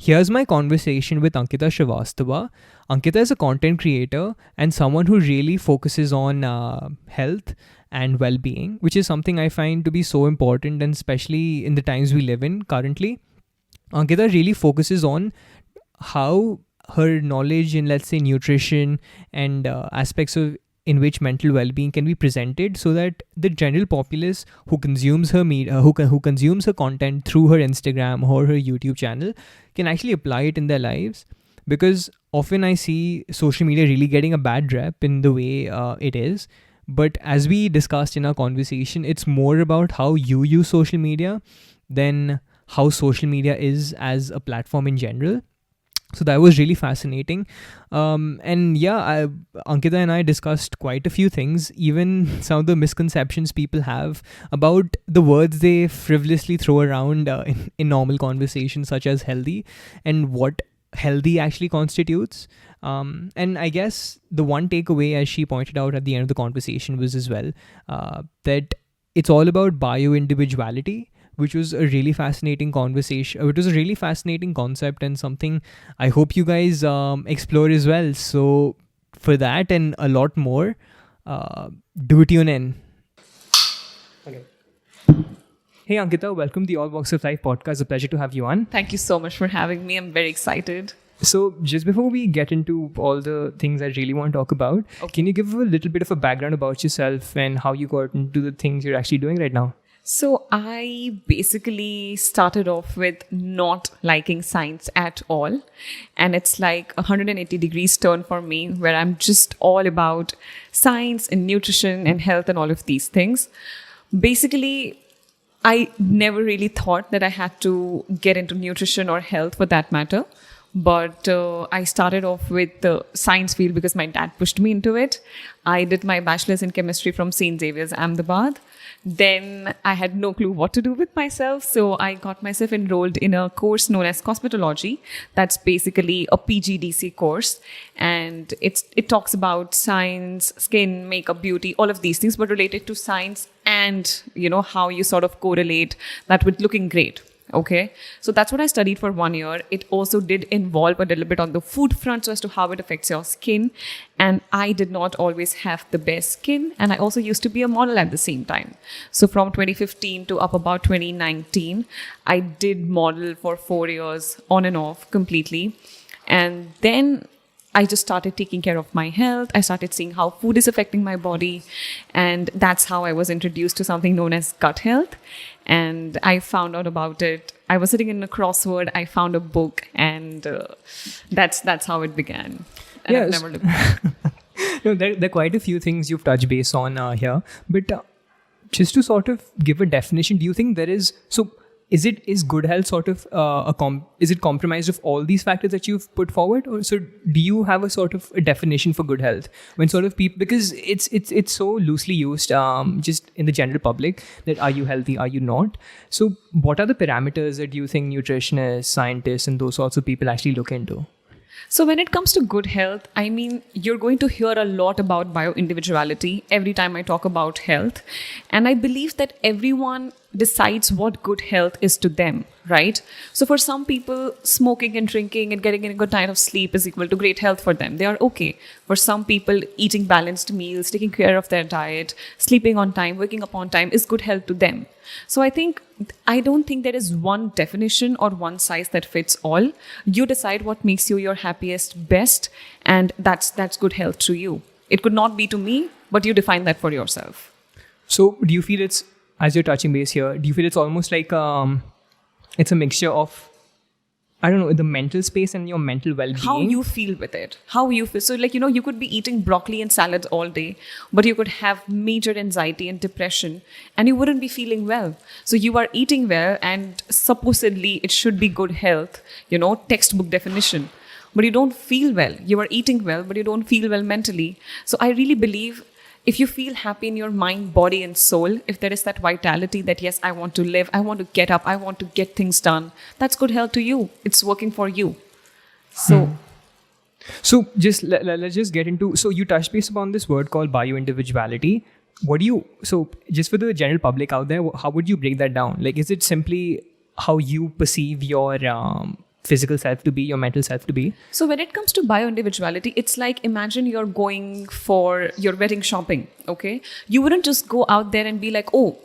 here's my conversation with Ankita Srivastava. Ankita is a content creator and someone who really focuses on health and well-being, which is something I find to be so important, and especially in the times we live in currently. Ankita really focuses on how her knowledge in, let's say, nutrition and aspects of in which mental well-being can be presented, so that the general populace who consumes her media, who consumes her content through her Instagram or her YouTube channel, can actually apply it in their lives. Because often I see social media really getting a bad rep in the way it is. But as we discussed in our conversation, it's more about how you use social media than how social media is as a platform in general. So that was really fascinating. Ankita and I discussed quite a few things, even some of the misconceptions people have about the words they frivolously throw around in normal conversations, such as healthy, and what healthy actually constitutes. And I guess the one takeaway, as she pointed out at the end of the conversation, was as well that it's all about bio-individuality, which was a really fascinating conversation. It was a really fascinating concept, and something I hope you guys explore as well. So for that and a lot more, do tune in. Okay. Hey Ankita, welcome to the All Walks of Life podcast. It's a pleasure to have you on. Thank you so much for having me. I'm very excited. So just before we get into all the things I really want to talk about, Can you give a little bit of a background about yourself and how you got into the things you're actually doing right now? So I basically started off with not liking science at all. And it's like 180 degrees turn for me, where I'm just all about science and nutrition and health and all of these things. Basically, I never really thought that I had to get into nutrition or health for that matter. But I started off with the science field because my dad pushed me into it. I did my bachelor's in chemistry from St. Xavier's, Ahmedabad. Then I had no clue what to do with myself. So I got myself enrolled in a course known as cosmetology. That's basically a PGDC course. And it talks about science, skin, makeup, beauty, all of these things, but related to science and, how you sort of correlate that with looking great. Okay, so that's what I studied for 1 year. It also did involve a little bit on the food front, so as to how it affects your skin. And I did not always have the best skin. And I also used to be a model at the same time. So from 2015 to up about 2019, I did model for 4 years on and off completely. And then I just started taking care of my health. I started seeing how food is affecting my body. And that's how I was introduced to something known as gut health. And I found out about it. I was sitting in a crossword. I found a book, and that's how it began. And I've never looked back. No, there are quite a few things you've touched base on here. But just to sort of give a definition, do you think there is... Is good health sort of is it compromised of all these factors that you've put forward, or so do you have a sort of a definition for good health when sort of people, because it's so loosely used just in the general public, that are you healthy, are you not? So what are the parameters that you think nutritionists, scientists, and those sorts of people actually look into? So when it comes to good health, I mean, you're going to hear a lot about bio-individuality every time I talk about health. And I believe that everyone decides what good health is to them, right? So for some people, smoking and drinking and getting a good night of sleep is equal to great health for them. They are okay. For some people, eating balanced meals, taking care of their diet, sleeping on time, waking up on time is good health to them. So I don't think there is one definition or one size that fits all. You decide what makes you your happiest, best, and that's good health to you. It could not be to me, but you define that for yourself. So do you feel it's, as you're touching base here, do you feel it's almost like it's a mixture of, I don't know, the mental space and your mental well-being? How you feel with it. How you feel. So you could be eating broccoli and salads all day, but you could have major anxiety and depression and you wouldn't be feeling well. So you are eating well and supposedly it should be good health, textbook definition. But you don't feel well. You are eating well, but you don't feel well mentally. So I really believe if you feel happy in your mind, body and soul, if there is that vitality that, yes, I want to live, I want to get up, I want to get things done, that's good health to you. It's working for you. So just let's just get into, so you touched base upon this word called bio-individuality. So just for the general public out there, how would you break that down? Like, is it simply how you perceive your physical self to be, your mental self to be? So when it comes to bio-individuality, it's like, imagine you're going for your wedding shopping, okay? You wouldn't just go out there and be like, oh,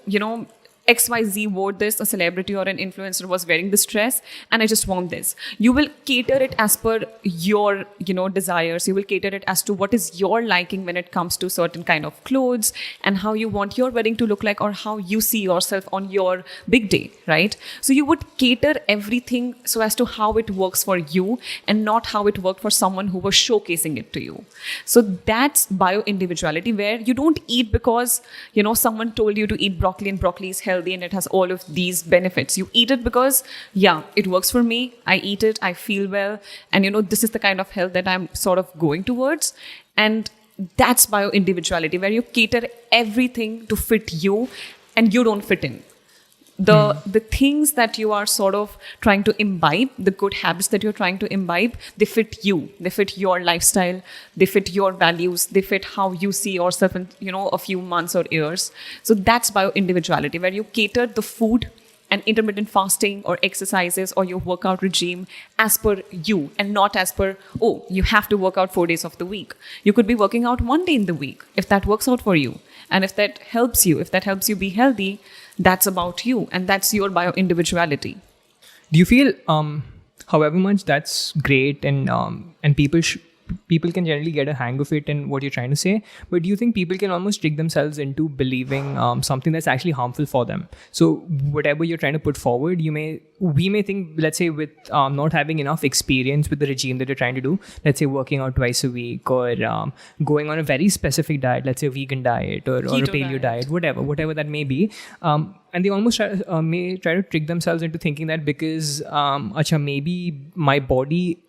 XYZ wore this, a celebrity or an influencer was wearing this dress, and I just want this. You will cater it as per your, desires. You will cater it as to what is your liking when it comes to certain kind of clothes and how you want your wedding to look like, or how you see yourself on your big day, right? So you would cater everything so as to how it works for you and not how it worked for someone who was showcasing it to you. So that's bio-individuality, where you don't eat because, someone told you to eat broccoli and broccoli is healthy and it has all of these benefits. You eat it because, it works for me. I eat it, I feel well. And, this is the kind of health that I'm sort of going towards. And that's bio-individuality, where you cater everything to fit you and you don't fit in. The things that you are sort of trying to imbibe, the good habits that you're trying to imbibe, they fit you. They fit your lifestyle. They fit your values. They fit how you see yourself in, a few months or years. So that's bio-individuality, where you cater the food and intermittent fasting or exercises or your workout regime as per you, and not as per, oh, you have to work out 4 days of the week. You could be working out 1 day in the week if that works out for you. And if that helps you be healthy, that's about you, and that's your bio-individuality. Do you feel, however much that's great, and people can generally get a hang of it and what you're trying to say, but do you think people can almost trick themselves into believing something that's actually harmful for them? So whatever you're trying to put forward, we may think, let's say with not having enough experience with the regime that you're trying to do, let's say working out twice a week, or going on a very specific diet, let's say a vegan diet or a paleo diet, whatever that may be. And they almost may try to trick themselves into thinking that because maybe my body,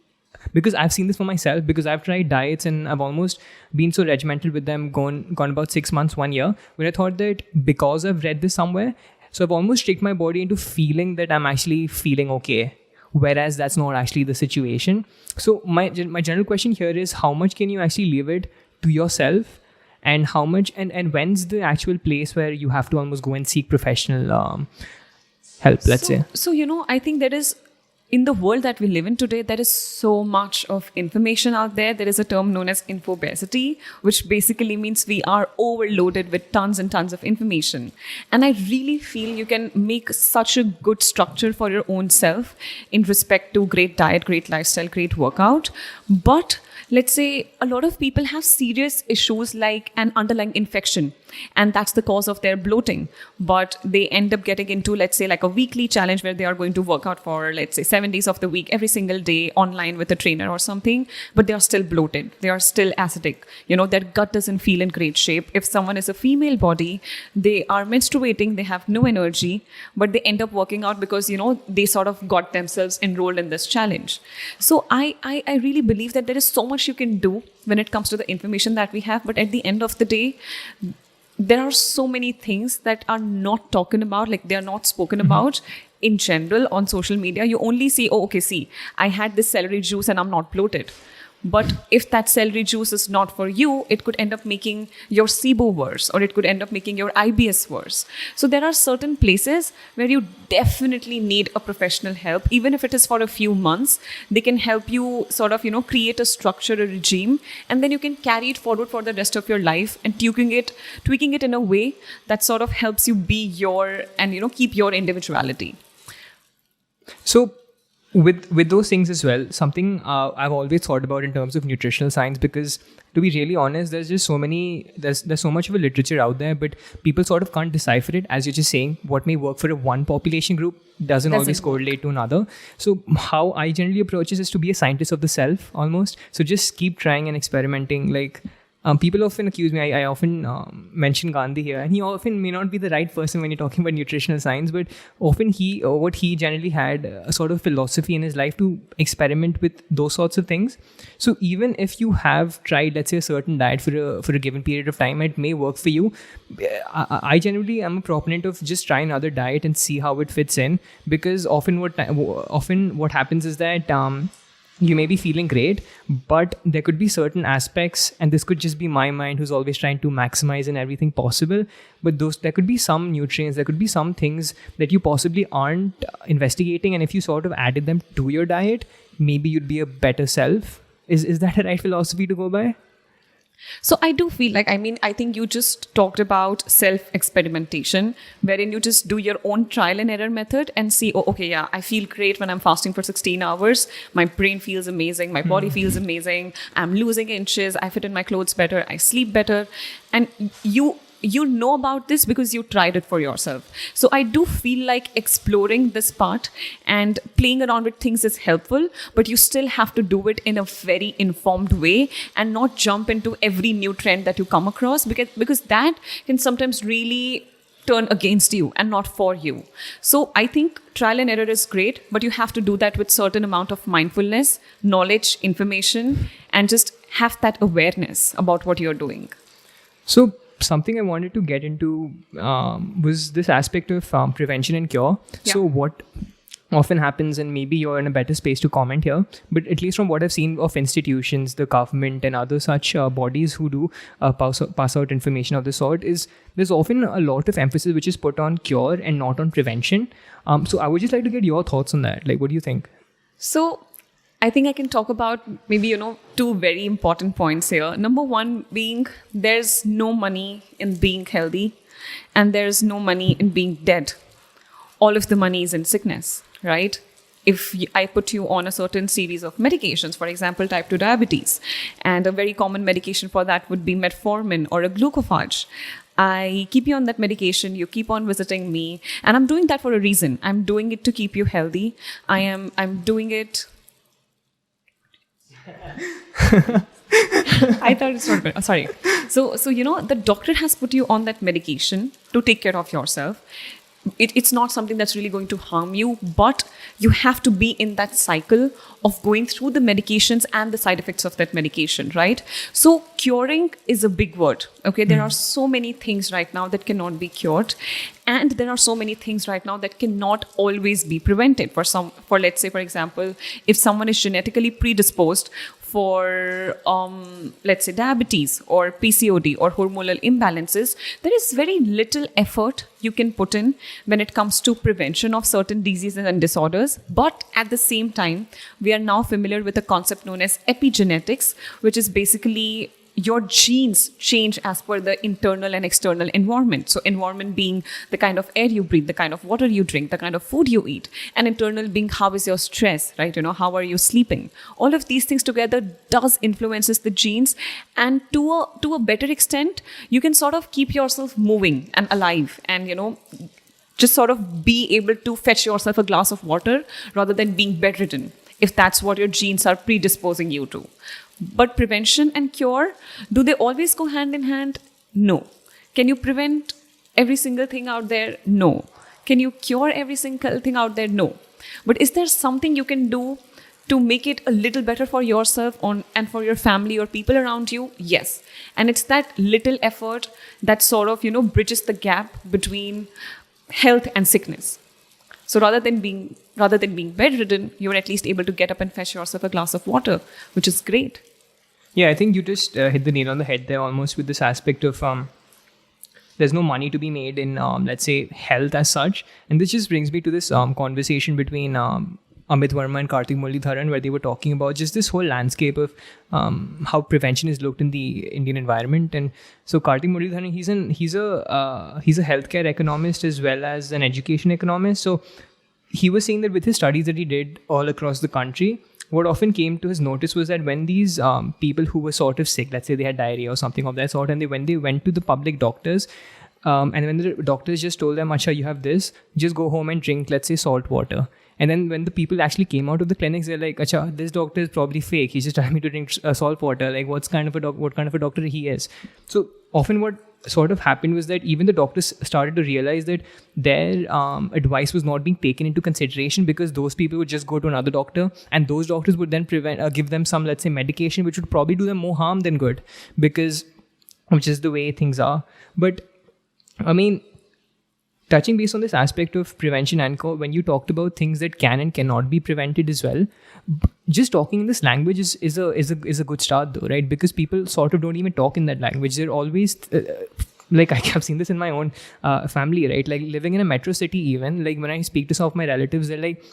because I've seen this for myself, because I've tried diets and I've almost been so regimental with them, gone about 6 months, 1 year, where I thought that because I've read this somewhere, so I've almost tricked my body into feeling that I'm actually feeling okay, whereas that's not actually the situation. So my general question here is, how much can you actually leave it to yourself, and how much, and when's the actual place where you have to almost go and seek professional help, let's say? So, I think there is, in the world that we live in today, there is so much of information out there. There is a term known as infobesity, which basically means we are overloaded with tons and tons of information. And I really feel you can make such a good structure for your own self in respect to great diet, great lifestyle, great workout. But let's say a lot of people have serious issues like an underlying infection, and that's the cause of their bloating. But they end up getting into, let's say, like a weekly challenge where they are going to work out for, let's say, 7 days of the week, every single day online with a trainer or something, but they are still bloated. They are still acidic. Their gut doesn't feel in great shape. If someone is a female body, they are menstruating, they have no energy, but they end up working out because, they sort of got themselves enrolled in this challenge. So I really believe that there is so much you can do when it comes to the information that we have, but at the end of the day, there are so many things that are not talking about, like they are not spoken about in general on social media. You only see, I had this celery juice and I'm not bloated. But if that celery juice is not for you, it could end up making your SIBO worse, or it could end up making your IBS worse. So there are certain places where you definitely need a professional help. Even if it is for a few months, they can help you sort of, create a structure, a regime, and then you can carry it forward for the rest of your life and tweaking it in a way that sort of helps you be keep your individuality. So with those things as well, something I've always thought about in terms of nutritional science, because to be really honest, there's just there's so much of a literature out there, but people sort of can't decipher it. As you're just saying, what may work for one population group doesn't always correlate to another. So how I generally approach this is to be a scientist of the self almost. So just keep trying and experimenting. Like people often accuse me, I often mention Gandhi here, and he often may not be the right person when you're talking about nutritional science, but often what he generally had a sort of philosophy in his life to experiment with those sorts of things. So even if you have tried, let's say, a certain diet for a given period of time, it may work for you. I generally am a proponent of just try another diet and see how it fits in, because often what happens is that you may be feeling great, but there could be certain aspects, and this could just be my mind who's always trying to maximize in everything possible, but there could be some nutrients, there could be some things that you possibly aren't investigating, and if you sort of added them to your diet, maybe you'd be a better self. Is that a right philosophy to go by? So I do feel like, I think you just talked about self-experimentation, wherein you just do your own trial and error method and see, oh, okay, yeah, I feel great when I'm fasting for 16 hours. My brain feels amazing. My body feels amazing. I'm losing inches. I fit in my clothes better. I sleep better. And you know about this because you tried it for yourself. So I do feel like exploring this part and playing around with things is helpful, but you still have to do it in a very informed way and not jump into every new trend that you come across, because that can sometimes really turn against you and not for you. So I think trial and error is great, but you have to do that with certain amount of mindfulness, knowledge, information, and just have that awareness about what you're doing. So something I wanted to get into was this aspect of prevention and cure. Yeah. So what often happens, and maybe you're in a better space to comment here, but at least from what I've seen of institutions, the government and other such bodies who do pass out information of the sort, is there's often a lot of emphasis which is put on cure and not on prevention. So I would just like to get your thoughts on that. Like, what do you think? So I think I can talk about maybe, two very important points here. Number one being, there's no money in being healthy and there's no money in being dead. All of the money is in sickness, right? If I put you on a certain series of medications, for example, type 2 diabetes, and a very common medication for that would be metformin or a glucophage. I keep you on that medication, you keep on visiting me, and I'm doing that for a reason. I'm doing it to keep you healthy. I'm doing it... I thought it's not good. Sorry. So the doctor has put you on that medication to take care of yourself. It's not something that's really going to harm you, but you have to be in that cycle of going through the medications and the side effects of that medication, right? So curing is a big word, okay? There are so many things right now that cannot be cured, and there are so many things right now that cannot always be prevented. For let's say, for example, if someone is genetically predisposed for, let's say, diabetes or PCOD or hormonal imbalances, there is very little effort you can put in when it comes to prevention of certain diseases and disorders. But at the same time, we are now familiar with a concept known as epigenetics, which is basically your genes change as per the internal and external environment. So environment being the kind of air you breathe, the kind of water you drink, the kind of food you eat, and internal being how is your stress, right? How are you sleeping? All of these things together does influences the genes, and to a better extent, you can sort of keep yourself moving and alive, and just sort of be able to fetch yourself a glass of water rather than being bedridden, if that's what your genes are predisposing you to. But prevention and cure, do they always go hand in hand? No. Can you prevent every single thing out there? No. Can you cure every single thing out there? No. But is there something you can do to make it a little better for yourself and for your family or people around you? Yes. And it's that little effort that sort of, bridges the gap between health and sickness. So rather than being bedridden, you're at least able to get up and fetch yourself a glass of water, which is great. Yeah, I think you just hit the nail on the head there almost with this aspect of there's no money to be made in, let's say, health as such. And this just brings me to this conversation between Amit Verma and Karthik Muralidharan, where they were talking about just this whole landscape of how prevention is looked in the Indian environment. And so Karthik Muralidharan, he's a healthcare economist as well as an education economist. So he was saying that with his studies that he did all across the country, what often came to his notice was that when these people who were sort of sick, let's say they had diarrhea or something of that sort, and when they went to the public doctors, and when the doctors just told them, Acha, you have this, just go home and drink, let's say, salt water. And then when the people actually came out of the clinics, they're like, Acha, this doctor is probably fake. He's just telling me to drink salt water. Like, what kind of a doctor he is? So often what sort of happened was that even the doctors started to realize that their advice was not being taken into consideration, because those people would just go to another doctor, and those doctors would then give them some, let's say, medication, which would probably do them more harm than good, which is the way things are. But I mean, touching base on this aspect of prevention, Anko, when you talked about things that can and cannot be prevented as well, just talking in this language is a good start though, right? Because people sort of don't even talk in that language. They're always like, I've seen this in my own family, right? Like living in a metro city, even like when I speak to some of my relatives, they're like,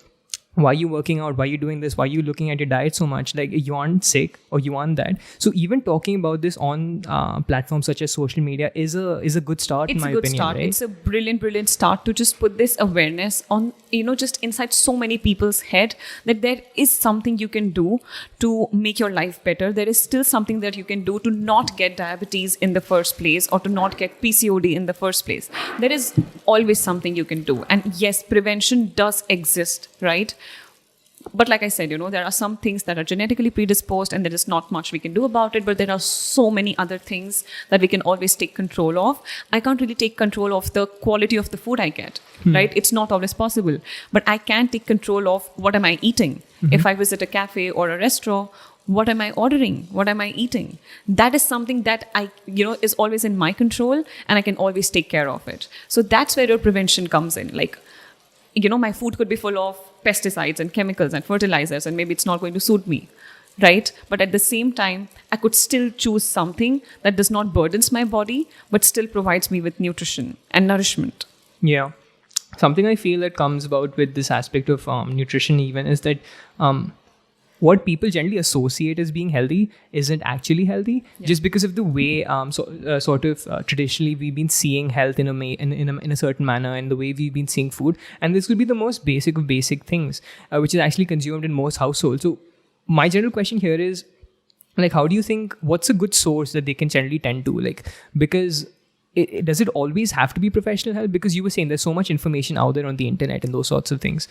why are you working out? Why are you doing this? Why are you looking at your diet so much? Like, you aren't sick or you aren't that. So even talking about this on platforms such as social media is a good start, in my opinion. It's a good start. Right? It's a brilliant start to just put this awareness on, just inside so many people's head, that there is something you can do to make your life better. There is still something that you can do to not get diabetes in the first place, or to not get PCOD in the first place. There is always something you can do. And yes, prevention does exist, right? But like I said, there are some things that are genetically predisposed and there is not much we can do about it. But there are so many other things that we can always take control of. I can't really take control of the quality of the food I get, right? It's not always possible. But I can take control of what am I eating. If I visit a cafe or a restaurant, what am I ordering? What am I eating? That is something that is always in my control, and I can always take care of it. So that's where your prevention comes in. Like, my food could be full of pesticides and chemicals and fertilizers, and maybe it's not going to suit me, right? But at the same time, I could still choose something that does not burdens my body, but still provides me with nutrition and nourishment. Yeah. Something I feel that comes about with this aspect of nutrition even is that what people generally associate as being healthy isn't actually healthy, just because of the way traditionally we've been seeing health in a certain manner, and the way we've been seeing food. And this could be the most basic of basic things, which is actually consumed in most households. So my general question here is, like, how do you think, what's a good source that they can generally tend to? Like, because does it always have to be professional help? Because you were saying there's so much information out there on the internet and those sorts of things.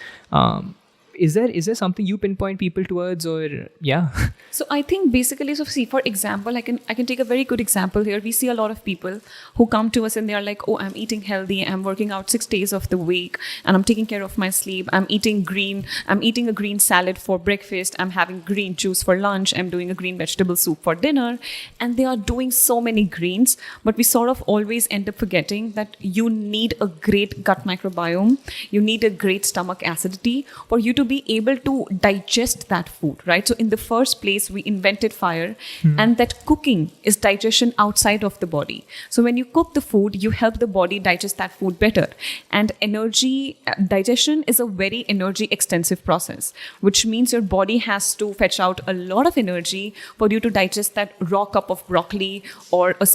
Is there something you pinpoint people towards, or yeah? So I think basically, see, for example, I can take a very good example here. We see a lot of people who come to us and they are like, oh, I'm eating healthy, I'm working out 6 days of the week, and I'm taking care of my sleep. I'm eating a green salad for breakfast. I'm having green juice for lunch. I'm doing a green vegetable soup for dinner. And they are doing so many greens, but we sort of always end up forgetting that you need a great gut microbiome. You need a great stomach acidity for you to be able to digest that food, right? So in the first place, we invented fire, and that cooking is digestion outside of the body. So when you cook the food, you help the body digest that food better. And digestion is a very energy extensive process, which means your body has to fetch out a lot of energy for you to digest that raw cup of broccoli or a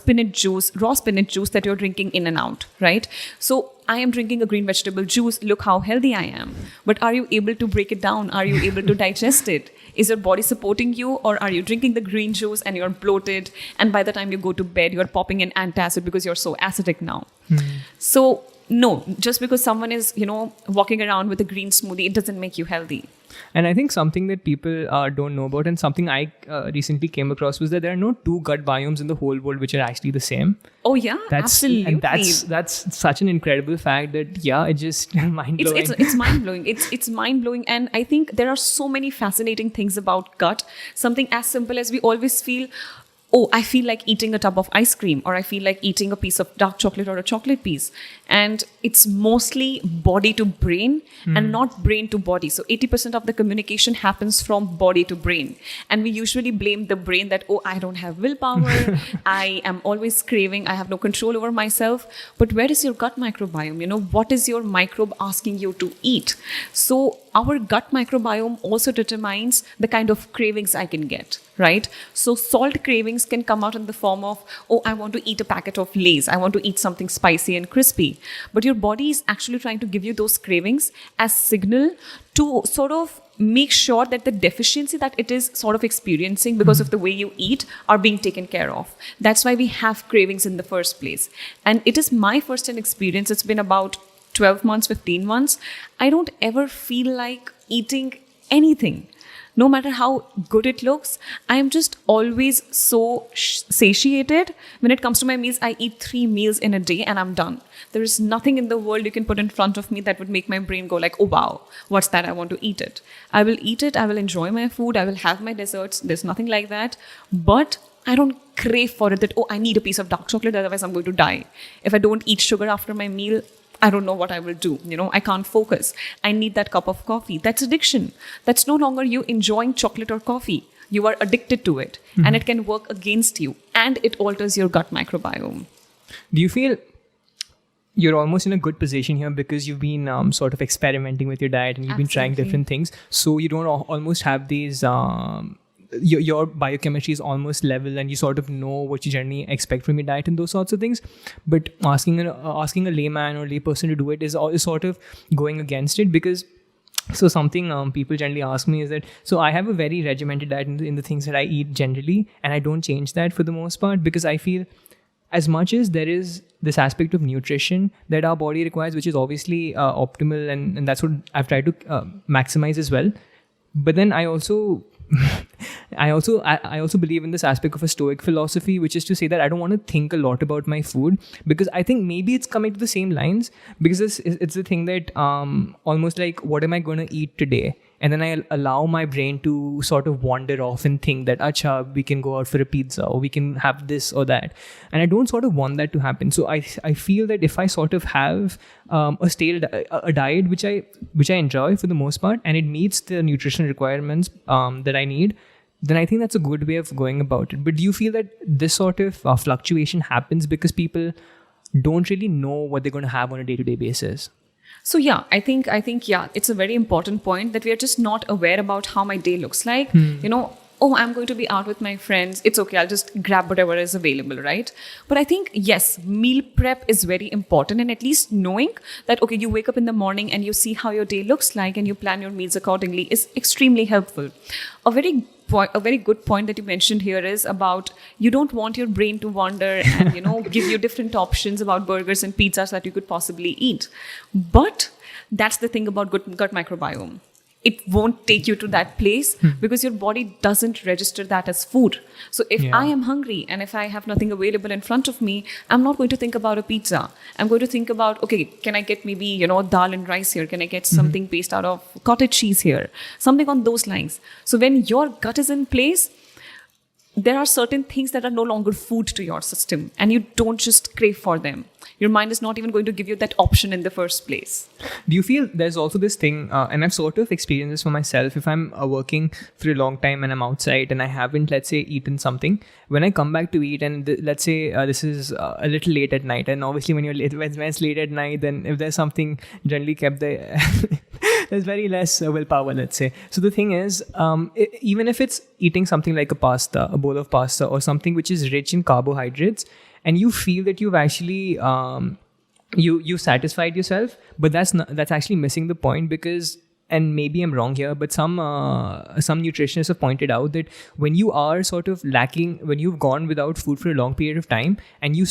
raw spinach juice that you're drinking in and out, right? So I am drinking a green vegetable juice. Look how healthy I am. But are you able to break it down? Are you able to digest it? Is your body supporting you, or are you drinking the green juice and you're bloated, and by the time you go to bed, you're popping an antacid because you're so acidic now? So no, just because someone is, walking around with a green smoothie, it doesn't make you healthy. And I think something that people don't know about, and something I recently came across, was that there are no 2 gut biomes in the whole world which are actually the same. Oh yeah, absolutely. And that's such an incredible fact that it's just mind-blowing. It's mind-blowing. It's mind-blowing. And I think there are so many fascinating things about gut. Something as simple as we always feel, oh, I feel like eating a tub of ice cream, or I feel like eating a piece of dark chocolate or a chocolate piece. And it's mostly body to brain and not brain to body. So 80% of the communication happens from body to brain. And we usually blame the brain that, oh, I don't have willpower. I am always craving. I have no control over myself. But where is your gut microbiome? What is your microbe asking you to eat? So our gut microbiome also determines the kind of cravings I can get, right? So salt cravings can come out in the form of, oh, I want to eat a packet of Lay's. I want to eat something spicy and crispy. But your body is actually trying to give you those cravings as signal to sort of make sure that the deficiency that it is sort of experiencing because of the way you eat are being taken care of. That's why we have cravings in the first place. And it is my first-hand experience. It's been about 12 months, 15 months. I don't ever feel like eating anything. No matter how good it looks, I am just always so satiated. When it comes to my meals, I eat 3 meals in a day and I'm done. There is nothing in the world you can put in front of me that would make my brain go like, oh wow, what's that? I want to eat it. I will eat it. I will enjoy my food. I will have my desserts. There's nothing like that. But I don't crave for it that, oh, I need a piece of dark chocolate, otherwise I'm going to die. If I don't eat sugar after my meal, I don't know what I will do. I can't focus. I need that cup of coffee. That's addiction. That's no longer you enjoying chocolate or coffee. You are addicted to it, and it can work against you, and it alters your gut microbiome. Do you feel you're almost in a good position here because you've been sort of experimenting with your diet and you've been trying different things, so you don't almost have these your biochemistry is almost level and you sort of know what you generally expect from your diet and those sorts of things, but asking a layman or layperson to do it is sort of going against it. Because so something people generally ask me is that, so I have a very regimented diet in the things that I eat generally, and I don't change that for the most part, because I feel as much as there is this aspect of nutrition that our body requires, which is obviously optimal, and that's what I've tried to maximize as well. But then I also I also believe in this aspect of a stoic philosophy, which is to say that I don't want to think a lot about my food, because I think maybe it's coming to the same lines, because it's the thing that almost like, what am I going to eat today? And then I allow my brain to sort of wander off and think that, acha, we can go out for a pizza, or we can have this or that. And I don't sort of want that to happen. So I feel that if I sort of have a diet which I enjoy for the most part, and it meets the nutritional requirements that I need, then I think that's a good way of going about it. But do you feel that this sort of fluctuation happens because people don't really know what they're going to have on a day-to-day basis? So yeah, I think it's a very important point that we are just not aware about how my day looks like. Oh, I'm going to be out with my friends. It's okay. I'll just grab whatever is available, right? But I think, yes, meal prep is very important. And at least knowing that, okay, you wake up in the morning and you see how your day looks like and you plan your meals accordingly is extremely helpful. A very good point that you mentioned here is about, you don't want your brain to wander and, give you different options about burgers and pizzas that you could possibly eat. But that's the thing about gut microbiome. It won't take you to that place because your body doesn't register that as food. So if I am hungry and if I have nothing available in front of me, I'm not going to think about a pizza. I'm going to think about, okay, can I get maybe, dal and rice here? Can I get something based out of cottage cheese here? Something on those lines. So when your gut is in place, there are certain things that are no longer food to your system, and you don't just crave for them. Your mind is not even going to give you that option in the first place. Do you feel there's also this thing, and I've sort of experienced this for myself, if I'm working for a long time and I'm outside and I haven't, let's say, eaten something, when I come back to eat, and let's say this is a little late at night, and obviously when it's late at night, then if there's something generally kept there, there's very less willpower, let's say. So the thing is, even if it's eating something like a bowl of pasta, or something which is rich in carbohydrates, and you feel that you've actually you satisfied yourself, but that's actually missing the point, because, and maybe I'm wrong here, but some nutritionists have pointed out that when you are sort of lacking, when you've gone without food for a long period of time, and you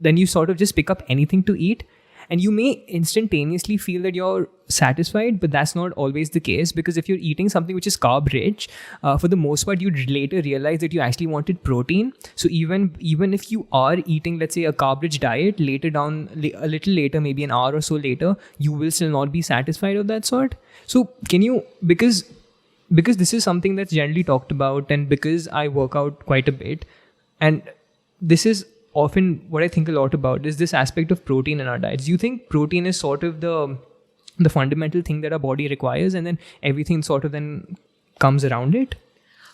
then you sort of just pick up anything to eat, and you may instantaneously feel that you're satisfied, but that's not always the case, because if you're eating something which is carb rich, for the most part, you'd later realize that you actually wanted protein. So even if you are eating, let's say, a carb rich diet, a little later, maybe an hour or so later, you will still not be satisfied of that sort. So can you, because this is something that's generally talked about, and because I work out quite a bit, and this is often what I think a lot about, is this aspect of protein in our diets. Do you think protein is sort of the fundamental thing that our body requires, and then everything sort of then comes around it?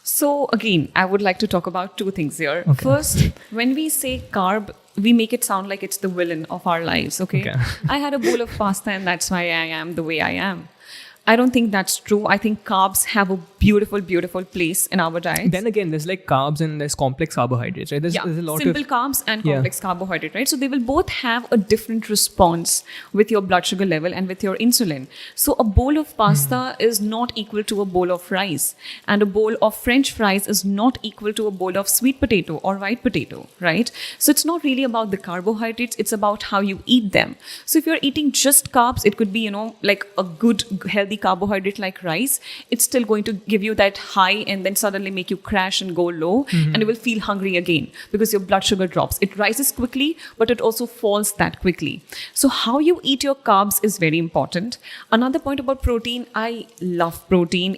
So again, I would like to talk about two things here. Okay. First, when we say carb, we make it sound like it's the villain of our lives. Okay. I had a bowl of pasta and that's why I am the way I am. I don't think that's true. I think carbs have a beautiful, beautiful place in our diet. Then again, there's like carbs and there's complex carbohydrates, right? There's a lot simple carbs and complex carbohydrate, right? So they will both have a different response with your blood sugar level and with your insulin. So a bowl of pasta is not equal to a bowl of rice, and a bowl of French fries is not equal to a bowl of sweet potato or white potato, right? So it's not really about the carbohydrates, it's about how you eat them. So if you're eating just carbs, it could be, like a good, healthy healthy carbohydrate like rice, it's still going to give you that high and then suddenly make you crash and go low, and you will feel hungry again because your blood sugar drops. It rises quickly, but it also falls that quickly. So how you eat your carbs is very important. Another point about protein, I love protein.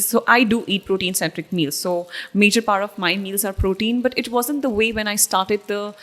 So I do eat protein-centric meals. So major part of my meals are protein, but it wasn't the way when I started the,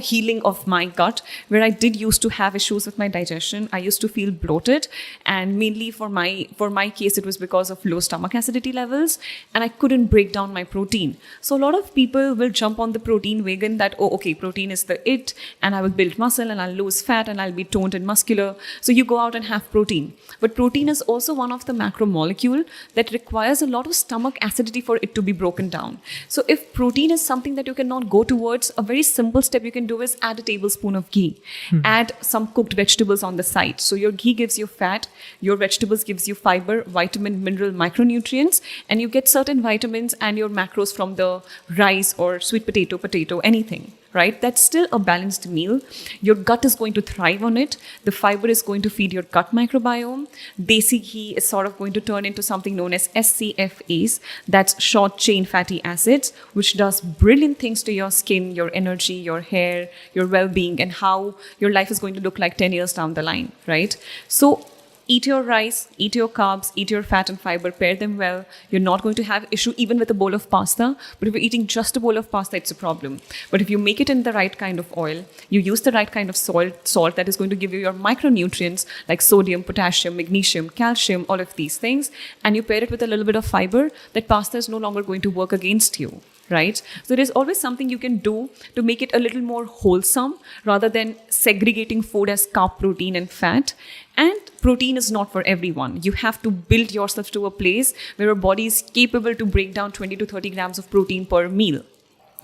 healing of my gut, where I did used to have issues with my digestion. I used to feel bloated, and mainly for my case, it was because of low stomach acidity levels, and I couldn't break down my protein. So a lot of people will jump on the protein wagon that, oh, okay, protein is the it, and I will build muscle and I'll lose fat and I'll be toned and muscular. So you go out and have protein. But protein is also one of the macromolecule that requires a lot of stomach acidity for it to be broken down. So if protein is something that you cannot go towards, a very simple step you can do is add a tablespoon of ghee. Add some cooked vegetables on the side. So your ghee gives you fat, your vegetables gives you fiber, vitamin, mineral, micronutrients, and you get certain vitamins and your macros from the rice or sweet potato, anything. Right? That's still a balanced meal. Your gut is going to thrive on it. The fiber is going to feed your gut microbiome. Desi ghee is sort of going to turn into something known as SCFAs. That's short chain fatty acids, which does brilliant things to your skin, your energy, your hair, your well-being, and how your life is going to look like 10 years down the line, right? So eat your rice, eat your carbs, eat your fat and fiber, pair them well. You're not going to have issue even with a bowl of pasta. But if you're eating just a bowl of pasta, it's a problem. But if you make it in the right kind of oil, you use the right kind of salt that is going to give you your micronutrients like sodium, potassium, magnesium, calcium, all of these things, and you pair it with a little bit of fiber, that pasta is no longer going to work against you. Right? So there's always something you can do to make it a little more wholesome rather than segregating food as carb, protein, and fat. And protein is not for everyone. You have to build yourself to a place where your body is capable to break down 20 to 30 grams of protein per meal.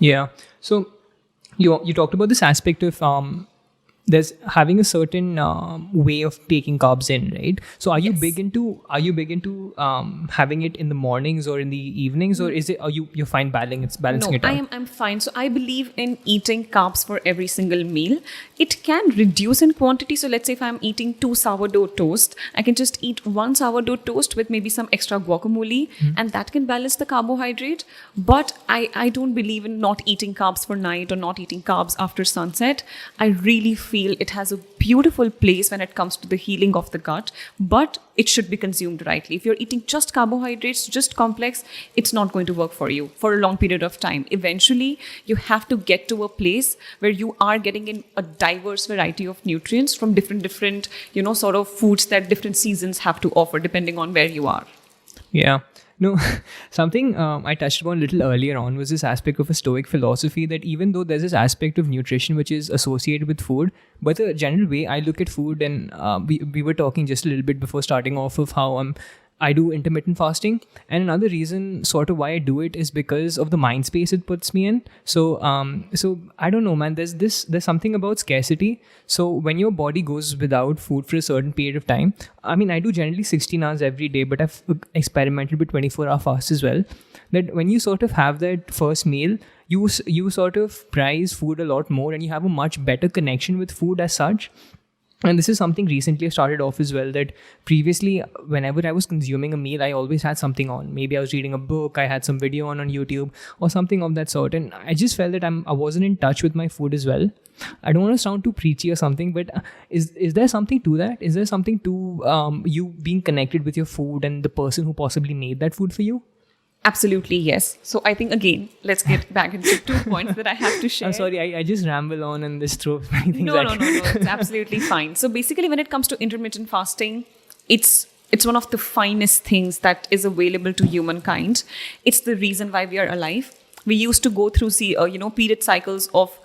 Yeah. So you talked about this aspect of there's having a certain way of taking carbs in, right? So are you big into having it in the mornings or in the evenings, or is it you're fine balancing it out? I'm fine. So I believe in eating carbs for every single meal. It can reduce in quantity. So let's say if I'm eating 2 sourdough toast, I can just eat 1 sourdough toast with maybe some extra guacamole, and that can balance the carbohydrate. But I don't believe in not eating carbs for night or not eating carbs after sunset. I really feel it has a beautiful place when it comes to the healing of the gut, but it should be consumed rightly. If you're eating just carbohydrates, just complex, it's not going to work for you for a long period of time. Eventually, you have to get to a place where you are getting in a diverse variety of nutrients from different, sort of foods that different seasons have to offer depending on where you are. Yeah. No, something I touched upon a little earlier on was this aspect of a Stoic philosophy that even though there's this aspect of nutrition which is associated with food, but the general way I look at food, and we were talking just a little bit before starting off of how I do intermittent fasting, and another reason sort of why I do it is because of the mind space it puts me in. So I don't know, man, there's something about scarcity. So when your body goes without food for a certain period of time, I mean, I do generally 16 hours every day, but I've experimented with 24-hour fast as well. That when you sort of have that first meal, you sort of prize food a lot more, and you have a much better connection with food as such. And this is something recently I started off as well, that previously, whenever I was consuming a meal, I always had something on. Maybe I was reading a book, I had some video on YouTube or something of that sort. And I just felt that I wasn't in touch with my food as well. I don't want to sound too preachy or something, but is there something to that? Is there something to you being connected with your food and the person who possibly made that food for you? Absolutely, yes. So I think, again, let's get back into 2 points that I have to share. I'm sorry, I just ramble on and just throw many things No, it's absolutely fine. So basically, when it comes to intermittent fasting, it's one of the finest things that is available to humankind. It's the reason why we are alive. We used to go through, period cycles of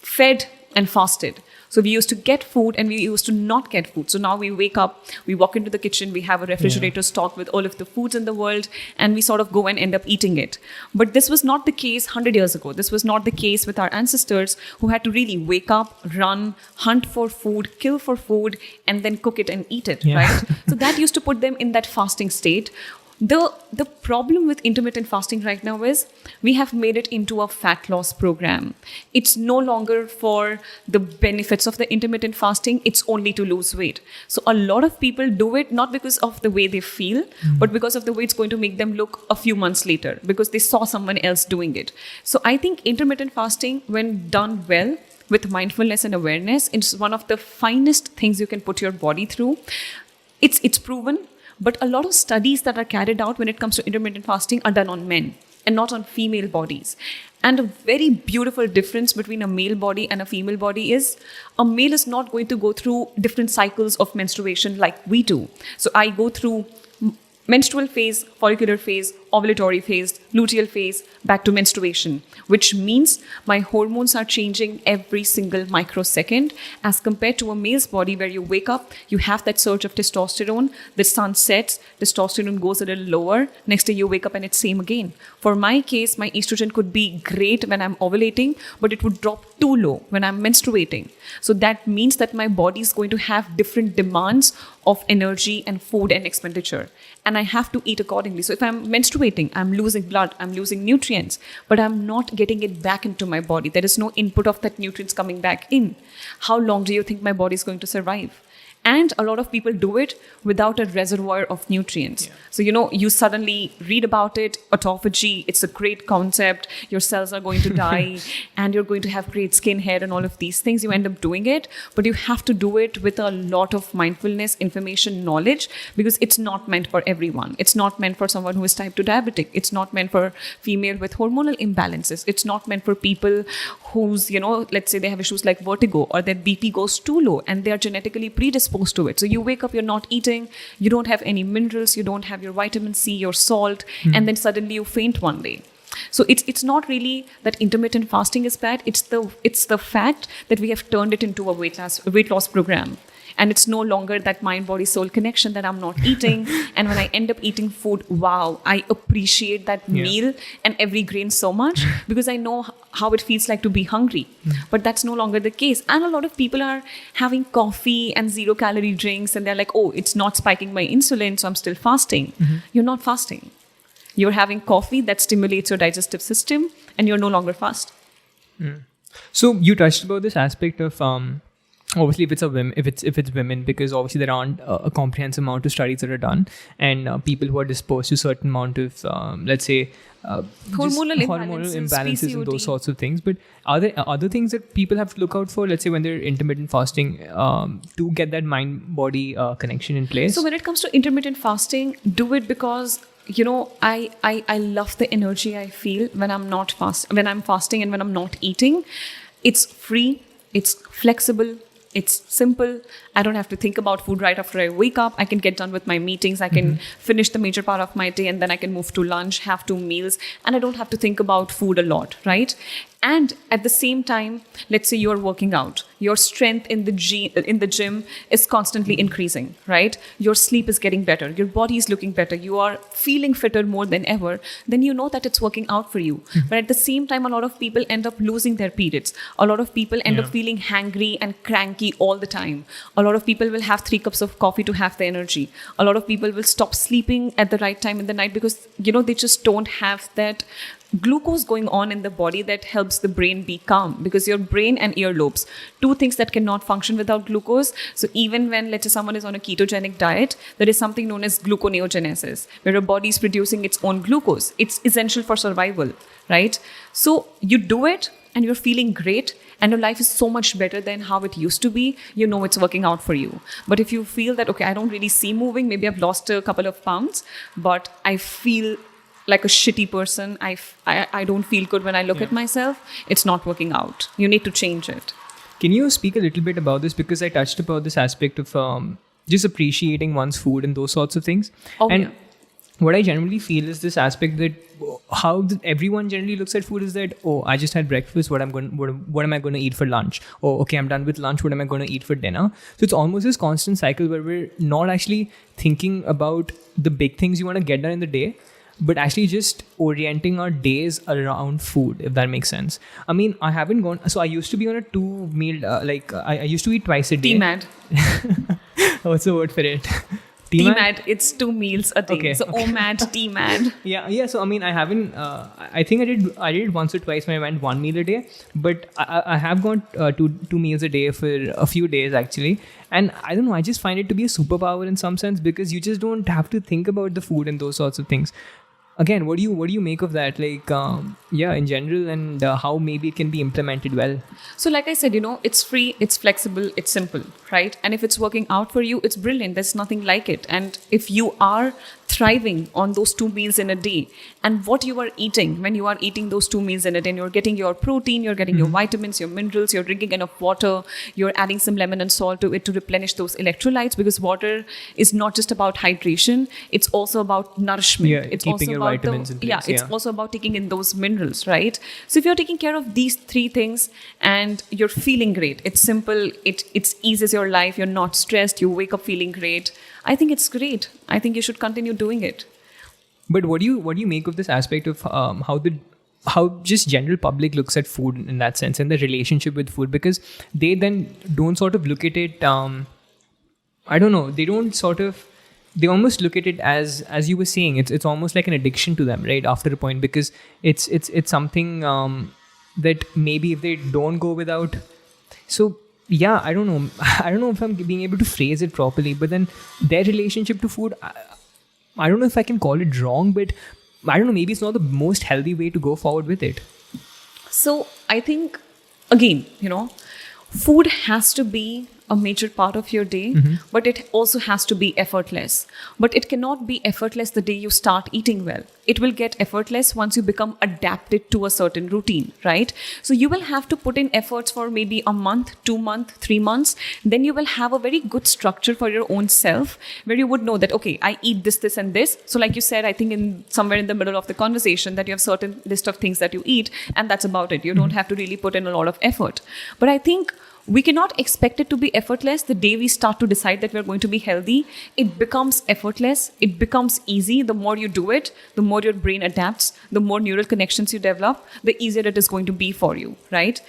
fed and fasted. So we used to get food and we used to not get food. So now we wake up, we walk into the kitchen, we have a refrigerator stocked with all of the foods in the world, and we sort of go and end up eating it. But this was not the case 100 years ago. This was not the case with our ancestors who had to really wake up, run, hunt for food, kill for food, and then cook it and eat it, right? So that used to put them in that fasting state. The problem with intermittent fasting right now is we have made it into a fat loss program. It's no longer for the benefits of the intermittent fasting, it's only to lose weight. So a lot of people do it not because of the way they feel, but because of the way it's going to make them look a few months later, because they saw someone else doing it. So I think intermittent fasting, when done well, with mindfulness and awareness, it's one of the finest things you can put your body through. It's proven. But a lot of studies that are carried out when it comes to intermittent fasting are done on men and not on female bodies. And a very beautiful difference between a male body and a female body is a male is not going to go through different cycles of menstruation like we do. So I go through menstrual phase, follicular phase, ovulatory phase, luteal phase, back to menstruation, which means my hormones are changing every single microsecond, as compared to a male's body where you wake up, you have that surge of testosterone, the sun sets, testosterone goes a little lower, next day you wake up and it's same again. For my case, my estrogen could be great when I'm ovulating, but it would drop too low when I'm menstruating. So that means that my body is going to have different demands of energy and food and expenditure. And I have to eat accordingly. So if I'm menstruating, I'm losing blood, I'm losing nutrients, but I'm not getting it back into my body. There is no input of that nutrients coming back in. How long do you think my body is going to survive? And a lot of people do it without a reservoir of nutrients. Yeah. So, you suddenly read about it, autophagy, it's a great concept, your cells are going to die, and you're going to have great skin, hair, and all of these things. You end up doing it, but you have to do it with a lot of mindfulness, information, knowledge, because it's not meant for everyone. It's not meant for someone who is type 2 diabetic. It's not meant for female with hormonal imbalances. It's not meant for people whose, let's say they have issues like vertigo, or their BP goes too low and they are genetically predisposed to it. So you wake up, you're not eating, you don't have any minerals, you don't have your vitamin C, your salt, and then suddenly you faint one day. So it's not really that intermittent fasting is bad. It's the fact that we have turned it into a weight loss program. And it's no longer that mind-body-soul connection that I'm not eating. And when I end up eating food, wow, I appreciate that meal and every grain so much, because I know how it feels like to be hungry. But that's no longer the case. And a lot of people are having coffee and zero-calorie drinks, and they're like, oh, it's not spiking my insulin, so I'm still fasting. You're not fasting. You're having coffee that stimulates your digestive system, and you're no longer fast. So you touched about this aspect of obviously if it's women, because obviously there aren't a comprehensive amount of studies that are done, and people who are disposed to certain amount of let's say hormonal imbalances and those sorts of things. But are there other things that people have to look out for, let's say when they're intermittent fasting, to get that mind-body connection in place? So when it comes to intermittent fasting, do it because I love the energy I feel when I'm fasting and when I'm not eating. It's free, it's flexible, it's simple. I don't have to think about food right after I wake up. I can get done with my meetings. I can finish the major part of my day, and then I can move to lunch, have 2 meals, and I don't have to think about food a lot, right? And at the same time, let's say you're working out. Your strength in the gym is constantly increasing, right? Your sleep is getting better. Your body is looking better. You are feeling fitter more than ever. Then you know that it's working out for you. But at the same time, a lot of people end up losing their periods. A lot of people end up feeling hangry and cranky all the time. A lot of people will have 3 cups of coffee to have the energy. A lot of people will stop sleeping at the right time in the night because, they just don't have that glucose going on in the body that helps the brain be calm, because your brain and earlobes, 2 things that cannot function without glucose. So even when, let's say, someone is on a ketogenic diet, there is something known as gluconeogenesis, where your body is producing its own glucose. It's essential for survival, right? So you do it and you're feeling great, and your life is so much better than how it used to be. It's working out for you. But if you feel that, okay, I don't really see moving, maybe I've lost a couple of pounds, but I feel like a shitty person, I don't feel good when I look at myself, it's not working out. You need to change it. Can you speak a little bit about this? Because I touched about this aspect of just appreciating one's food and those sorts of things. What I generally feel is this aspect that how everyone generally looks at food is that, oh, I just had breakfast, what am I going to eat for lunch? Oh, okay, I'm done with lunch, what am I going to eat for dinner? So it's almost this constant cycle where we're not actually thinking about the big things you want to get done in the day, but actually just orienting our days around food, if that makes sense. I mean, I haven't gone... So I used to be on a 2-meal... I used to eat twice a day. T-mad. What's the word for it? TMAD, it's 2 meals a day. Okay, So OMAD, TMAD. Yeah. So I mean, I haven't. I think I did it once or twice when I went 1 meal a day. But I have gone two meals a day for a few days actually. And I don't know. I just find it to be a superpower in some sense because you just don't have to think about the food and those sorts of things. Again, what do you make of that? Like, in general, and how maybe it can be implemented well. So like I said, it's free, it's flexible, it's simple, right? And if it's working out for you, it's brilliant. There's nothing like it. And if you are thriving on those 2 meals in a day, and what you are eating when you are eating those 2 meals in a day, and you're getting your protein, you're getting your vitamins, your minerals, you're drinking enough water, you're adding some lemon and salt to it to replenish those electrolytes, because water is not just about hydration, it's also about nourishment. Yeah, it's keeping also your about vitamins in place. it's also about taking in those minerals, right? So if you're taking care of these 3 things and you're feeling great, it's simple, it eases your life, you're not stressed, you wake up feeling great, I think it's great. I think you should continue doing it. But what do you make of this aspect of how just general public looks at food in that sense and the relationship with food? Because they then don't sort of look at it. I don't know. They almost look at it as you were saying. It's almost like an addiction to them, right? After a point, because it's something that maybe if they don't go without. So yeah, I don't know. I don't know if I'm being able to phrase it properly. But then their relationship to food, I don't know if I can call it wrong, but I don't know, maybe it's not the most healthy way to go forward with it. So I think, again, food has to be a major part of your day, but it also has to be effortless. But it cannot be effortless the day you start eating well. It will get effortless once you become adapted to a certain routine, right? So you will have to put in efforts for maybe a month, 2 months, 3 months. Then you will have a very good structure for your own self, where you would know that, okay, I eat this, this, and this. So like you said, I think somewhere in the middle of the conversation, that you have certain list of things that you eat, and that's about it. You don't have to really put in a lot of effort. But I think we cannot expect it to be effortless the day we start to decide that we're going to be healthy. It becomes effortless. It becomes easy. The more you do it, the more your brain adapts, the more neural connections you develop, the easier it is going to be for you, right?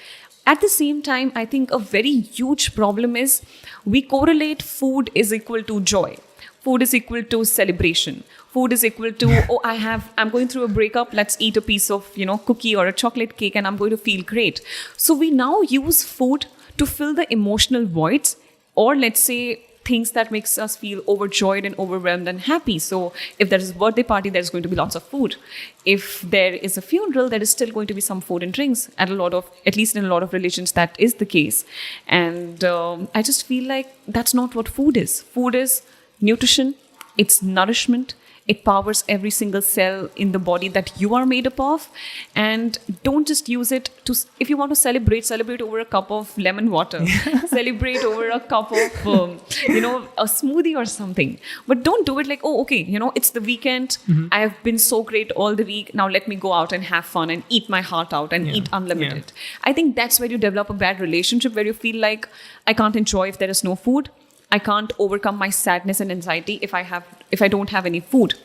At the same time, I think a very huge problem is we correlate food is equal to joy. Food is equal to celebration. Food is equal to, I'm going through a breakup, let's eat a piece of, cookie or a chocolate cake and I'm going to feel great. So we now use food to fill the emotional voids, or let's say things that makes us feel overjoyed and overwhelmed and happy. So if there is a birthday party, there's going to be lots of food. If there is a funeral, there is still going to be some food and drinks. At least in a lot of religions, that is the case. And I just feel like that's not what food is. Food is nutrition, it's nourishment. It powers every single cell in the body that you are made up of. And don't just use it to, if you want to celebrate over a cup of lemon water. Celebrate over a cup of, a smoothie or something. But don't do it like, oh, okay, it's the weekend. I have been so great all the week. Now let me go out and have fun and eat my heart out and eat unlimited. Yeah. I think that's where you develop a bad relationship, where you feel like, I can't enjoy if there is no food. I can't overcome my sadness and anxiety if I don't have any food.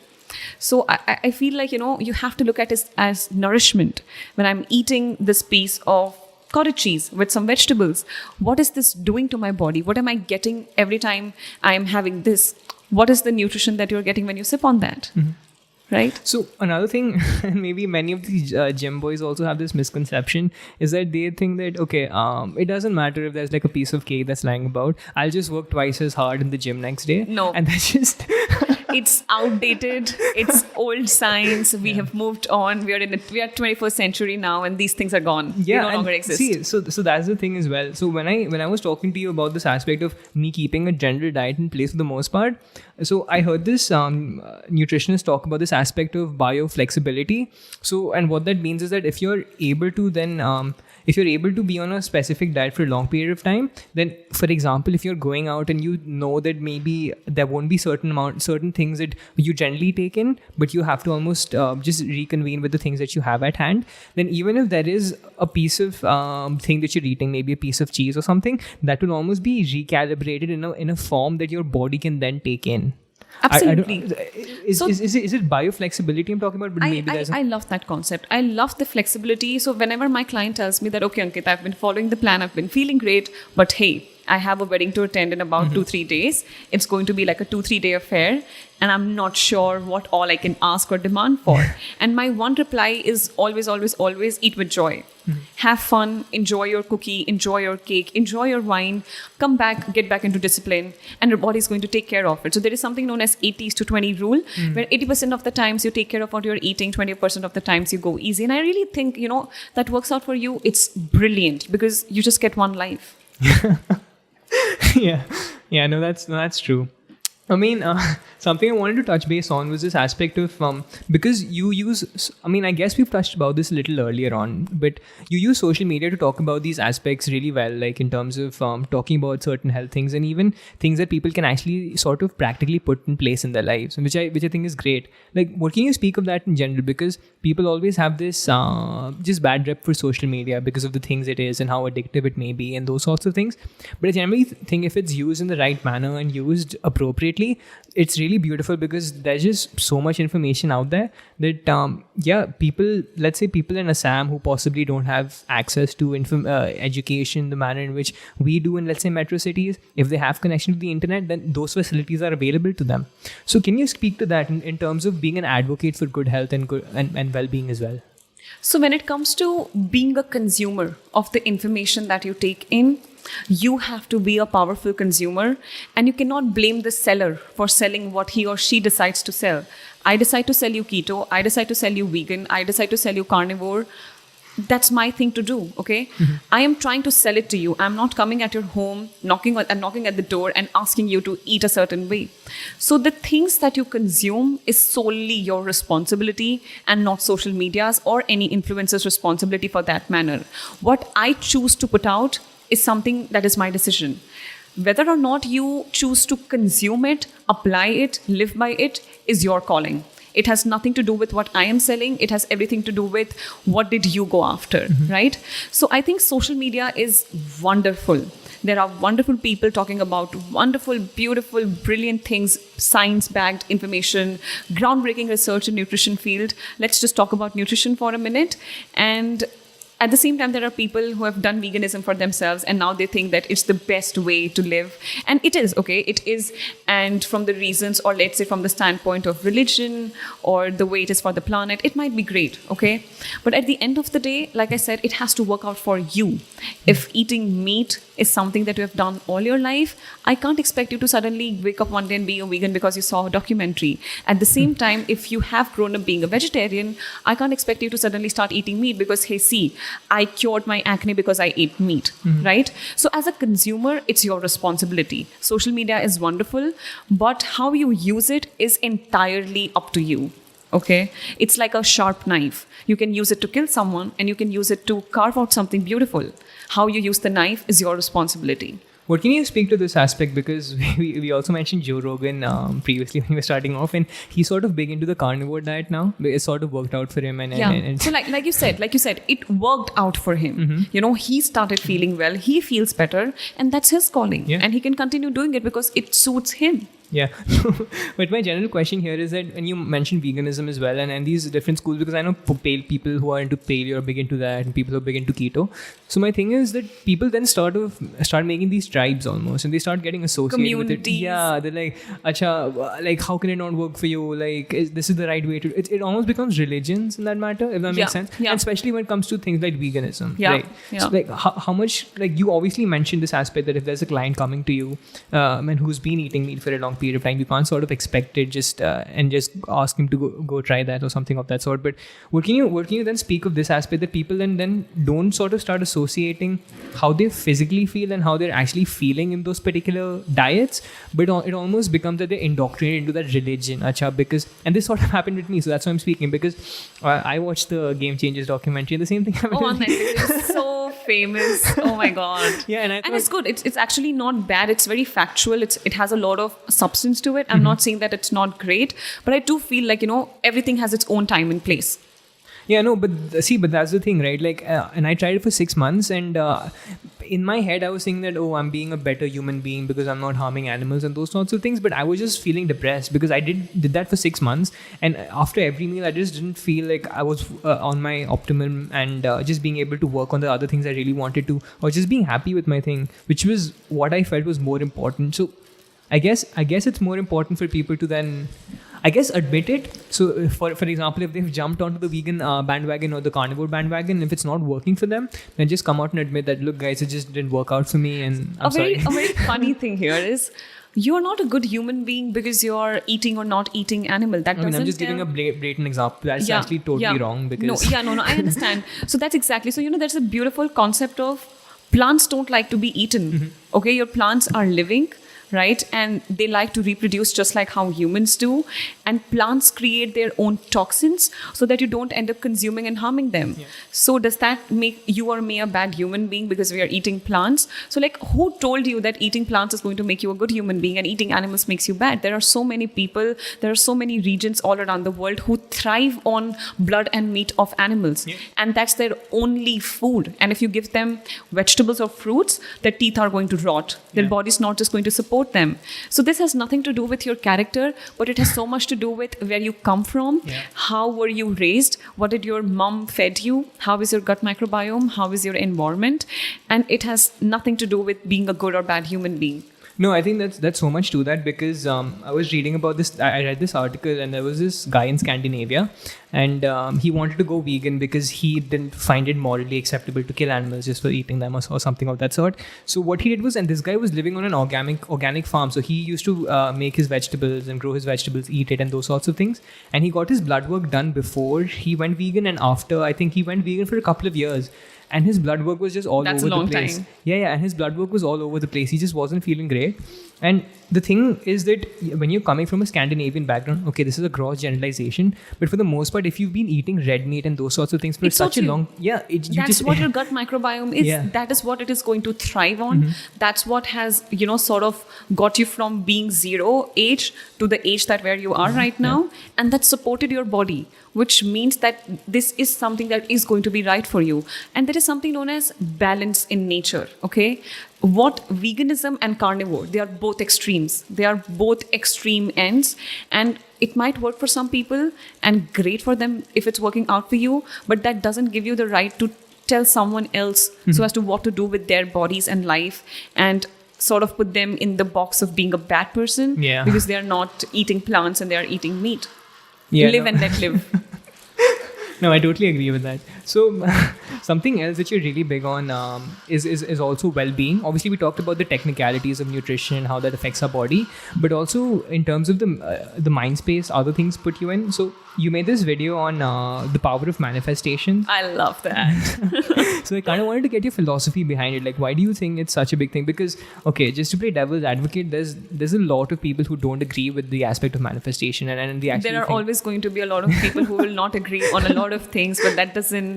So I feel like, you have to look at it as nourishment. When I'm eating this piece of cottage cheese with some vegetables, what is this doing to my body? What am I getting every time I am having this? What is the nutrition that you're getting when you sip on that? Right? So another thing, and maybe many of these gym boys also have this misconception, is that they think that, okay, it doesn't matter if there's like a piece of cake that's lying about. I'll just work twice as hard in the gym next day. No. And that's just... It's outdated. It's old science. We have moved on. We are 21st century now, and these things are gone. Yeah, they no longer exist. See, so that's the thing as well. So when I was talking to you about this aspect of me keeping a general diet in place for the most part, so I heard this nutritionist talk about this aspect of bio-flexibility. So, and what that means is that if you're able to then if you're able to be on a specific diet for a long period of time, then, for example, if you're going out and you know that maybe there won't be certain things that you generally take in, but you have to almost just reconvene with the things that you have at hand, then even if there is a piece of thing that you're eating, maybe a piece of cheese or something, that will almost be recalibrated in a form that your body can then take in. Absolutely. Is it bio-flexibility I'm talking about? But I love that concept. I love the flexibility. So whenever my client tells me that, okay, Ankita, I've been following the plan, I've been feeling great, but hey, I have a wedding to attend in about 2-3 days. It's going to be like a 2-3 day affair. And I'm not sure what all I can ask or demand for. And my one reply is always, always, always eat with joy. Have fun, enjoy your cookie, enjoy your cake, enjoy your wine, come back, get back into discipline, and your body is going to take care of it. So there is something known as 80-20 rule, where 80% of the times you take care of what you're eating, 20% of the times you go easy. And I really think, that works out for you. It's brilliant because you just get one life. Yeah, no, that's true. I mean, something I wanted to touch base on was this aspect of, because you use, I guess we've touched about this a little earlier on, but you use social media to talk about these aspects really well, like in terms of talking about certain health things and even things that people can actually sort of practically put in place in their lives, which I think is great. Like, what can you speak of that in general? Because people always have this just bad rep for social media because of the things it is and how addictive it may be and those sorts of things. But I generally think if it's used in the right manner and used appropriately, it's really beautiful because there's just so much information out there that let's say people in Assam who possibly don't have access to education the manner in which we do in, let's say, metro cities, if they have connection to the internet, then those facilities are available to them. So can you speak to that in terms of being an advocate for good health and well-being as well? So when it comes to being a consumer of the information that you take in, you have to be a powerful consumer, and you cannot blame the seller for selling what he or she decides to sell. I decide to sell you keto, I decide to sell you vegan, I decide to sell you carnivore. That's my thing to do, okay? I am trying to sell it to you. I'm not coming at your home, knocking at the door and asking you to eat a certain way. So the things that you consume is solely your responsibility and not social media's or any influencer's responsibility for that manner. What I choose to put out is something that is my decision. Whether or not you choose to consume it, apply it, live by it, is your calling. It has nothing to do with what I am selling. It has everything to do with what did you go after, right? So I think social media is wonderful. There are wonderful people talking about wonderful, beautiful, brilliant things, science-backed information, groundbreaking research in nutrition field. Let's just talk about nutrition for a minute. And at the same time, there are people who have done veganism for themselves and now they think that it's the best way to live. And it is, okay? It is. And from the reasons, or let's say from the standpoint of religion or the way it is for the planet, it might be great, okay? But at the end of the day, like I said, it has to work out for you. If eating meat is something that you have done all your life, I can't expect you to suddenly wake up one day and be a vegan because you saw a documentary. At the same time, if you have grown up being a vegetarian, I can't expect you to suddenly start eating meat because, hey, see, I cured my acne because I ate meat, right? So as a consumer, it's your responsibility. Social media is wonderful, but how you use it is entirely up to you. Okay? It's like a sharp knife. You can use it to kill someone and you can use it to carve out something beautiful. How you use the knife is your responsibility. What can you speak to this aspect? Because we also mentioned Joe Rogan previously when we were starting off, and he's sort of big into the carnivore diet now. It sort of worked out for him. And so like you said, it worked out for him. He started feeling well. He feels better, and that's his calling. Yeah. And he can continue doing it because it suits him. Yeah. But my general question here is that when you mentioned veganism as well and these different schools, because I know people who are into paleo are big into that and people who are big into keto. So my thing is that people then start making these tribes almost, and they start getting associated with it. Yeah, they're like, acha, like how can it not work for you? Like this is the right way to. It almost becomes religions in that matter, if that makes sense. Yeah. And especially when it comes to things like veganism. Yeah. Right? Yeah. So like how much, like you obviously mentioned this aspect that if there's a client coming to you and who's been eating meat for a long period of time, you can't sort of expect it and just ask him to go try that or something of that sort. But what can you then speak of this aspect that people then don't sort of start associating how they physically feel and how they're actually feeling in those particular diets, but it almost becomes that they're indoctrinated into that religion, and this sort of happened with me, so that's why I'm speaking, because I watched the Game Changers documentary and the same thing happened. Oh, it's so famous. Oh my god. Yeah, and it's good. It's actually not bad. It's very factual. It has a lot of substance to it. I'm not saying that it's not great, but I do feel like everything has its own time and place. Yeah, no, but that's the thing, right? Like, and I tried it for 6 months, and in my head I was saying that, oh, I'm being a better human being because I'm not harming animals and those sorts of things, but I was just feeling depressed because I did that for 6 months, and after every meal I just didn't feel like I was on my optimum, and just being able to work on the other things I really wanted to, or just being happy with my thing, which was what I felt was more important. So I guess it's more important for people to then, I guess, admit it. So, for example, if they've jumped onto the vegan bandwagon or the carnivore bandwagon, if it's not working for them, then just come out and admit that, look, guys, it just didn't work out for me, and I'm sorry. A very funny thing here is, you're not a good human being because you're eating or not eating animal. That doesn't. I'm just giving a blatant example. That's actually totally wrong. Because no, I understand. So that's exactly. So there's a beautiful concept of plants don't like to be eaten. Mm-hmm. Okay, your plants are living. Right? And they like to reproduce just like how humans do. And plants create their own toxins so that you don't end up consuming and harming them. Yeah. So does that make you or me a bad human being because we are eating plants? So like, who told you that eating plants is going to make you a good human being and eating animals makes you bad? There are so many people, there are so many regions all around the world who thrive on blood and meat of animals. Yeah. And that's their only food. And if you give them vegetables or fruits, their teeth are going to rot. Their body's not just going to support them. So this has nothing to do with your character, but it has so much to do with where you come from, how were you raised, what did your mom fed you, how is your gut microbiome, how is your environment, and it has nothing to do with being a good or bad human being. No, I think that's so much to that, because I was reading about this. I read this article, and there was this guy in Scandinavia, and he wanted to go vegan because he didn't find it morally acceptable to kill animals just for eating them or something of that sort. So what he did was, and this guy was living on an organic farm, so he used to make his vegetables and grow his vegetables, eat it, and those sorts of things. And he got his blood work done before he went vegan, and after, I think he went vegan for a couple of years. And his blood work was just all over the place. Time. Yeah. And his blood work was all over the place. He just wasn't feeling great. And the thing is that when you're coming from a Scandinavian background, okay, this is a gross generalization, but for the most part, if you've been eating red meat and those sorts of things for such a long, that's what your gut microbiome is. Yeah. That is what it is going to thrive on. Mm-hmm. That's what has, sort of got you from being 0 age to the age that where you are right now, and that supported your body, which means that this is something that is going to be right for you. And there is something known as balance in nature, okay? What veganism and carnivore, they are both extremes. They are both extreme ends. And it might work for some people and great for them if it's working out for you, but that doesn't give you the right to tell someone else so as to what to do with their bodies and life, and sort of put them in the box of being a bad person because they are not eating plants and they are eating meat. Live and let live. No, I totally agree with that. So something else that you're really big on is also well-being. Obviously, we talked about the technicalities of nutrition and how that affects our body, but also in terms of the mind space, other things put you in. So you made this video on the power of manifestation. I love that. So I kind of wanted to get your philosophy behind it. Like, why do you think it's such a big thing? Because, okay, just to play devil's advocate, there's a lot of people who don't agree with the aspect of manifestation, and the actual there are always going to be a lot of people who will not agree on a lot of things, but that doesn't,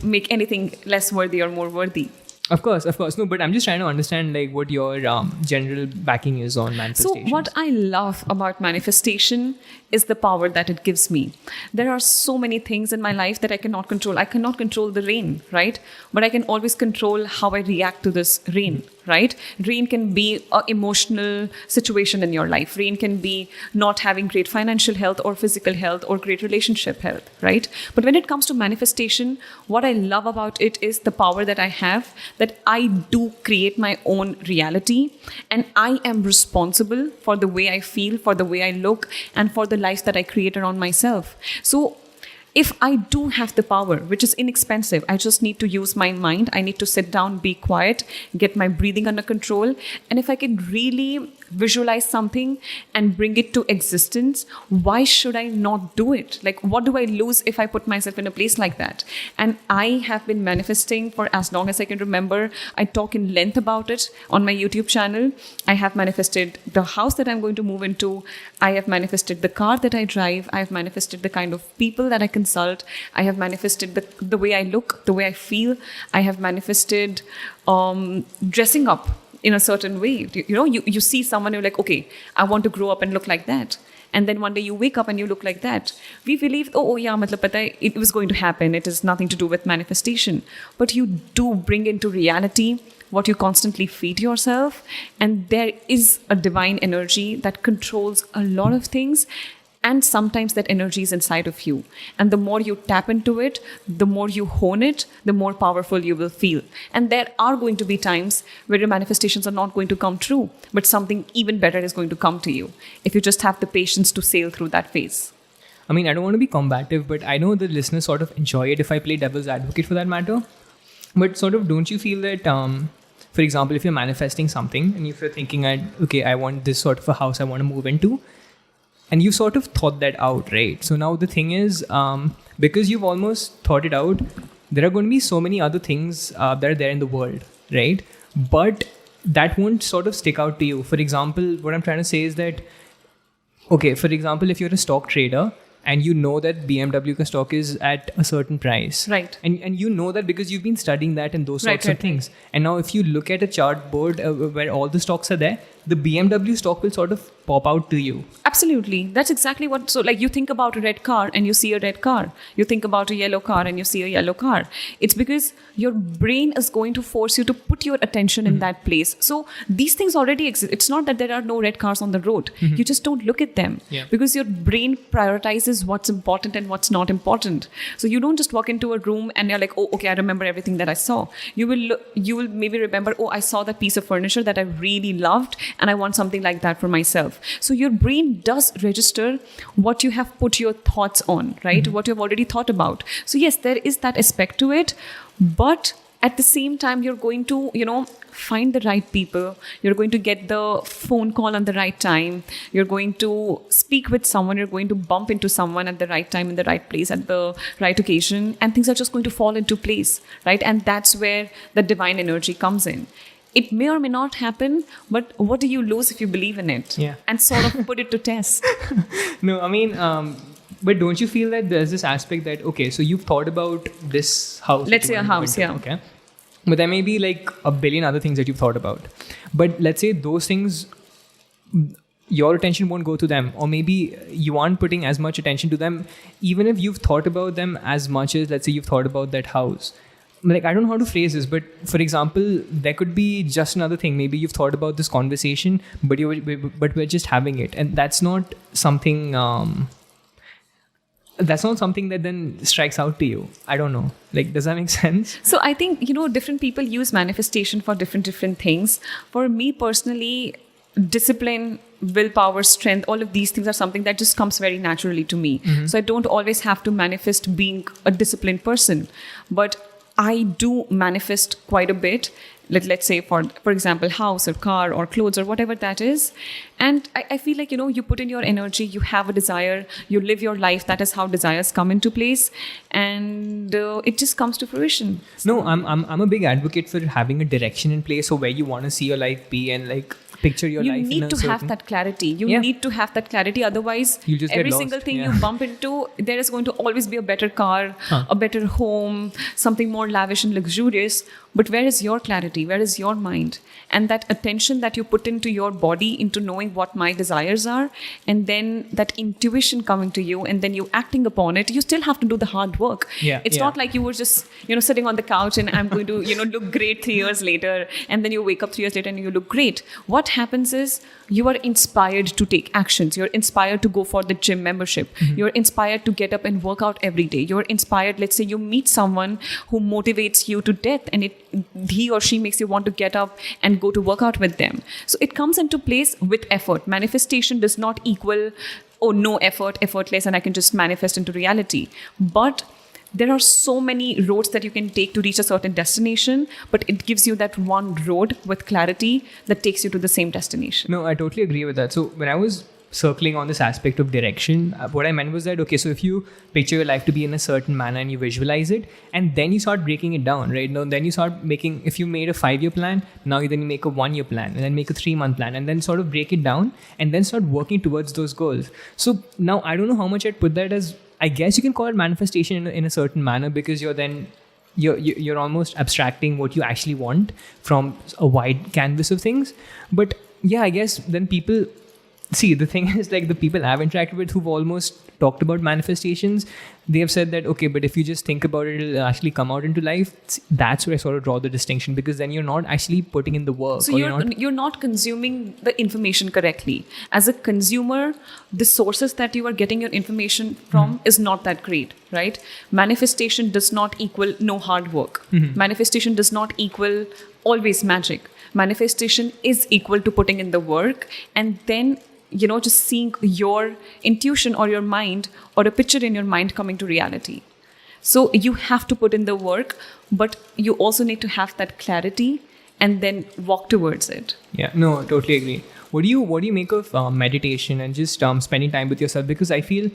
make anything less worthy or more worthy. Of course. No, but I'm just trying to understand like what your general backing is on manifestation. So what I love about manifestation is the power that it gives me. There are so many things in my life that I cannot control. I cannot control the rain, right? But I can always control how I react to this rain, right? Rain can be an emotional situation in your life. Rain can be not having great financial health or physical health or great relationship health, right? But when it comes to manifestation, what I love about it is the power that I have, that I do create my own reality, and I am responsible for the way I feel, for the way I look, and for the life that I create around myself. So if I do have the power, which is inexpensive, I just need to use my mind. I need to sit down, be quiet, get my breathing under control. And if I can really visualize something and bring it to existence, why should I not do it? Like, what do I lose if I put myself in a place like that? And I have been manifesting for as long as I can remember. I talk in length about it on my YouTube channel. I have manifested the house that I'm going to move into. I have manifested the car that I drive. I have manifested the kind of people that I consult. I have manifested the way I look, the way I feel. I have manifested dressing up in a certain way. You see someone, you're like, okay, I want to grow up and look like that. And then one day you wake up and you look like that. We believe, oh yeah, matlab pata hai, it was going to happen. It has nothing to do with manifestation. But you do bring into reality what you constantly feed yourself. And there is a divine energy that controls a lot of things. And sometimes that energy is inside of you. And the more you tap into it, the more you hone it, the more powerful you will feel. And there are going to be times where your manifestations are not going to come true, but something even better is going to come to you if you just have the patience to sail through that phase. I mean, I don't want to be combative, but I know the listeners sort of enjoy it if I play devil's advocate for that matter. But sort of, don't you feel that, for example, if you're manifesting something and if you're thinking, okay, I want this sort of a house I want to move into, and you sort of thought that out, right? So now the thing is, because you've almost thought it out, there are going to be so many other things that are there in the world, right? But that won't sort of stick out to you. For example, what I'm trying to say is that, okay, for example, if you're a stock trader and you know that BMW ka stock is at a certain price. Right. And you know that because you've been studying that and those sorts of things. And now if you look at a chart board where all the stocks are there, the BMW stock will sort of pop out to you. Absolutely. That's exactly what... So like you think about a red car and you see a red car. You think about a yellow car and you see a yellow car. It's because your brain is going to force you to put your attention in that place. So these things already exist. It's not that there are no red cars on the road. You just don't look at them. Because your brain prioritizes what's important and what's not important. So you don't just walk into a room and you're like, oh, okay, I remember everything that I saw. You will maybe remember, oh, I saw that piece of furniture that I really loved and I want something like that for myself. So your brain does register what you have put your thoughts on, right? What you've already thought about. So yes, there is that aspect to it, but at the same time, you're going to, find the right people. You're going to get the phone call on the right time. You're going to speak with someone. You're going to bump into someone at the right time, in the right place, at the right occasion, and things are just going to fall into place, right? And that's where the divine energy comes in. It may or may not happen, but what do you lose if you believe in it? Yeah. And sort of put it to test. No, I mean, but don't you feel that there's this aspect that, okay, so you've thought about this house. Let's say a house, yeah. Okay. But there may be like a billion other things that you've thought about. But let's say those things, your attention won't go to them. Or maybe you aren't putting as much attention to them, even if you've thought about them as much as, let's say, you've thought about that house. Like, I don't know how to phrase this, but for example, there could be just another thing. Maybe you've thought about this conversation, but we're just having it. And that's not something... that's not something that then strikes out to you. I don't know. Like, does that make sense? So I think, different people use manifestation for different things. For me personally, discipline, willpower, strength, all of these things are something that just comes very naturally to me. So I don't always have to manifest being a disciplined person. But I do manifest quite a bit. Let's say, for example, house or car or clothes or whatever that is. And I feel like, you put in your energy, you have a desire, you live your life. That is how desires come into place. And it just comes to fruition. No, I'm a big advocate for having a direction in place or where you want to see your life be and like picture your life. You need to have that clarity. You need to have that clarity. Otherwise, every single thing you bump into, there is going to always be a better car, a better home, something more lavish and luxurious. But where is your clarity? Where is your mind? And that attention that you put into your body, into knowing what my desires are, and then that intuition coming to you, and then you acting upon it, you still have to do the hard work. It's not like you were just, sitting on the couch and I'm going to, look great 3 years later, and then you wake up 3 years later and you look great. What happens is you are inspired to take actions. You're inspired to go for the gym membership. You're inspired to get up and work out every day. You're inspired, let's say you meet someone who motivates you to death, and he or she makes you want to get up and go to work out with them. So it comes into place with effort. Manifestation does not equal, no effort, effortless, and I can just manifest into reality. But there are so many roads that you can take to reach a certain destination, but it gives you that one road with clarity that takes you to the same destination. No, I totally agree with that. So when I was circling on this aspect of direction, what I meant was that, okay, so if you picture your life to be in a certain manner and you visualize it, and then you start breaking it down, right? Now, then you start making, if you made a 5-year plan, now then you make a 1-year plan, and then make a 3-month plan, and then sort of break it down, and then start working towards those goals. So now I don't know how much I'd put that as, I guess you can call it manifestation in a certain manner, because you're then you're almost abstracting what you actually want from a wide canvas of things. But yeah, I guess then people see, the thing is, like, the people I've interacted with who've almost talked about manifestations, they have said that, okay, but if you just think about it, it'll actually come out into life. That's where I sort of draw the distinction, because then you're not actually putting in the work. So you're not consuming the information correctly. As a consumer, the sources that you are getting your information from is not that great, right? Manifestation does not equal no hard work. Manifestation does not equal always magic. Manifestation is equal to putting in the work, and then just seeing your intuition or your mind or a picture in your mind coming to reality. So you have to put in the work, but you also need to have that clarity and then walk towards it. Yeah, no, totally agree. What do you make of meditation and just spending time with yourself? Because I feel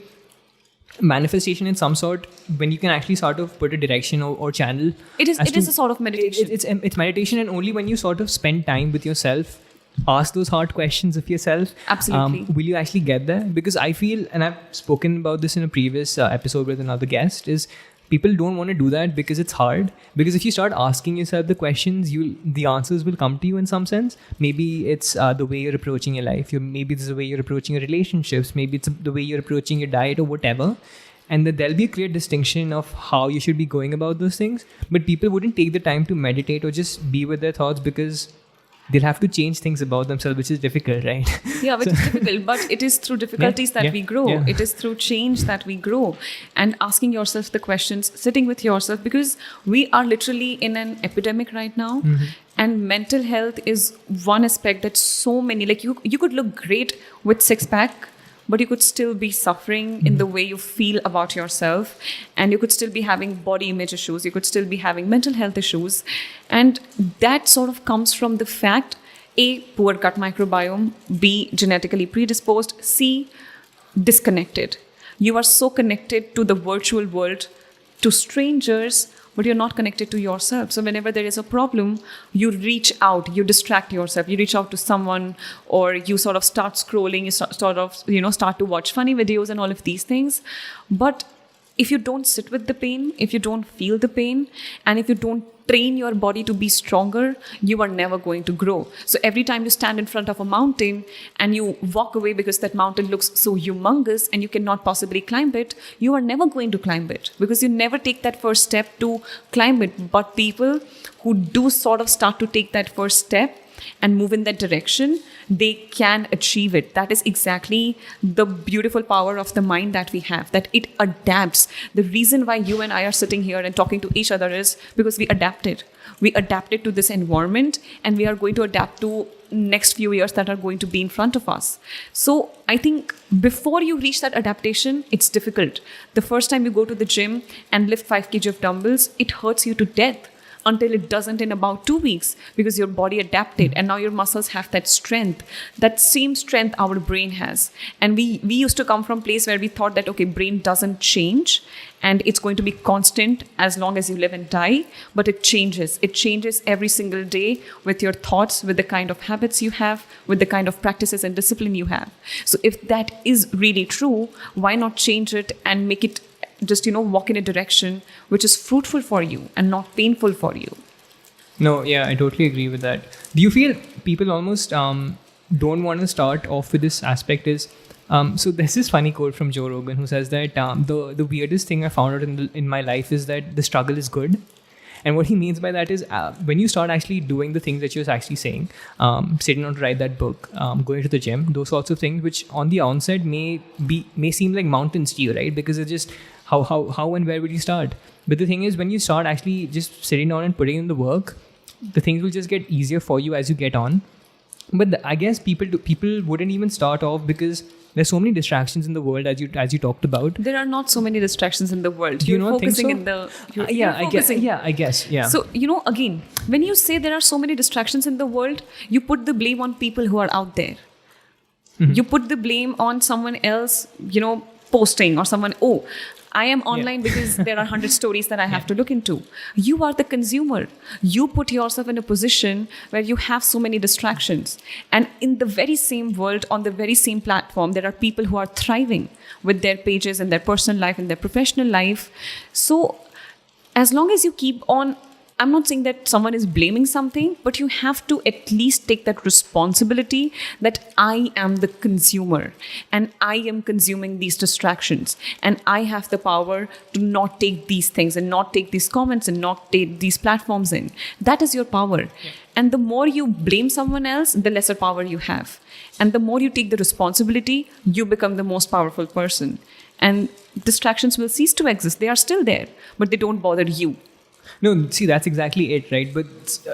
manifestation in some sort, when you can actually sort of put a direction or channel. It is a sort of meditation. It's meditation, and only when you sort of spend time with yourself, ask those hard questions of yourself. Absolutely. Will you actually get there? Because I feel, and I've spoken about this in a previous episode with another guest, is people don't want to do that because it's hard. Because if you start asking yourself the questions, the answers will come to you in some sense. Maybe it's the way you're approaching your life. Maybe it's the way you're approaching your relationships. Maybe it's the way you're approaching your diet or whatever. And then there'll be a clear distinction of how you should be going about those things. But people wouldn't take the time to meditate or just be with their thoughts, because they'll have to change things about themselves, which is difficult, right? Yeah, which is difficult. But it is through difficulties that we grow. Yeah. It is through change that we grow. And asking yourself the questions, sitting with yourself, because we are literally in an epidemic right now. And mental health is one aspect that so many, like you could look great with six-pack, but you could still be suffering in the way you feel about yourself. And you could still be having body image issues. You could still be having mental health issues. And that sort of comes from the fact, A, poor gut microbiome, B, genetically predisposed, C, disconnected. You are so connected to the virtual world, to strangers, but you're not connected to yourself. So whenever there is a problem, you reach out, you distract yourself, you reach out to someone, or you sort of start scrolling, you start to watch funny videos and all of these things. But if you don't sit with the pain, if you don't feel the pain, and if you don't train your body to be stronger, you are never going to grow. So every time you stand in front of a mountain and you walk away because that mountain looks so humongous and you cannot possibly climb it, you are never going to climb it, because you never take that first step to climb it. But people who do sort of start to take that first step and move in that direction, they can achieve it. That is exactly the beautiful power of the mind that we have, that it adapts. The reason why you and I are sitting here and talking to each other is because we adapted. We adapted to this environment, and we are going to adapt to next few years that are going to be in front of us. So I think before you reach that adaptation, it's difficult. The first time you go to the gym and lift 5 kg of dumbbells, it hurts you to death, until it doesn't in about 2 weeks, because your body adapted and now your muscles have that strength, that same strength our brain has. And we used to come from a place where we thought that, okay, brain doesn't change and it's going to be constant as long as you live and die, but it changes. It changes every single day with your thoughts, with the kind of habits you have, with the kind of practices and discipline you have. So if that is really true, why not change it and make it just, walk in a direction which is fruitful for you and not painful for you? No, yeah, I totally agree with that. Do you feel people almost don't want to start off with this aspect is, so there's this funny quote from Joe Rogan who says that the weirdest thing I found out in my life is that the struggle is good. And what he means by that is when you start actually doing the things that you're actually saying, sitting down to write that book, going to the gym, those sorts of things, which on the onset may seem like mountains to you, right? Because it's just how and where would you start? But the thing is, when you start actually just sitting down and putting in the work, the things will just get easier for you as you get on. But I guess people wouldn't even start off because there's so many distractions in the world, as you talked about. There are not so many distractions in the world. Do you not focusing think so? I guess. So, again, when you say there are so many distractions in the world, you put the blame on people who are out there. Mm-hmm. You put the blame on someone else, posting, or someone, I am online because there are 100 stories that I have to look into. You are the consumer. You put yourself in a position where you have so many distractions. And in the very same world, on the very same platform, there are people who are thriving with their pages and their personal life and their professional life. So as long as you keep on, I'm not saying that someone is blaming something, but you have to at least take that responsibility that I am the consumer and I am consuming these distractions and I have the power to not take these things and not take these comments and not take these platforms in. That is your power. Yeah. And the more you blame someone else, the lesser power you have. And the more you take the responsibility, you become the most powerful person. And distractions will cease to exist. They are still there, but they don't bother you. No, see, that's exactly it, right? But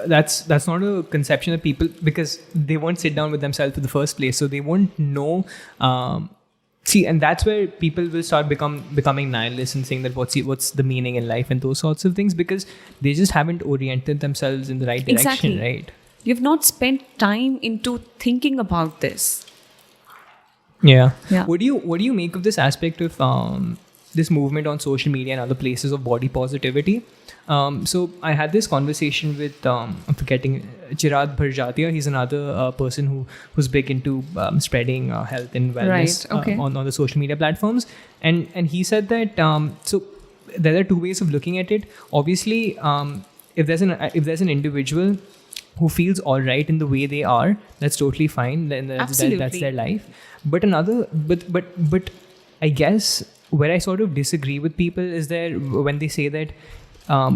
that's not a conception that people, because they won't sit down with themselves in the first place, so they won't know. And that's where people will start becoming nihilists and saying that what's the meaning in life and those sorts of things, because they just haven't oriented themselves in the right direction, exactly. Right? You've not spent time into thinking about this. Yeah. Yeah. What do you make of this aspect of this movement on social media and other places of body positivity? So I had this conversation with I'm forgetting Chirag Barjatya. He's another person who's big into spreading health and wellness on the social media platforms, and he said that so there are two ways of looking at it. Obviously, if there's an individual who feels all right in the way they are, that's totally fine. Then that's their life. But I guess where I sort of disagree with people is when they say that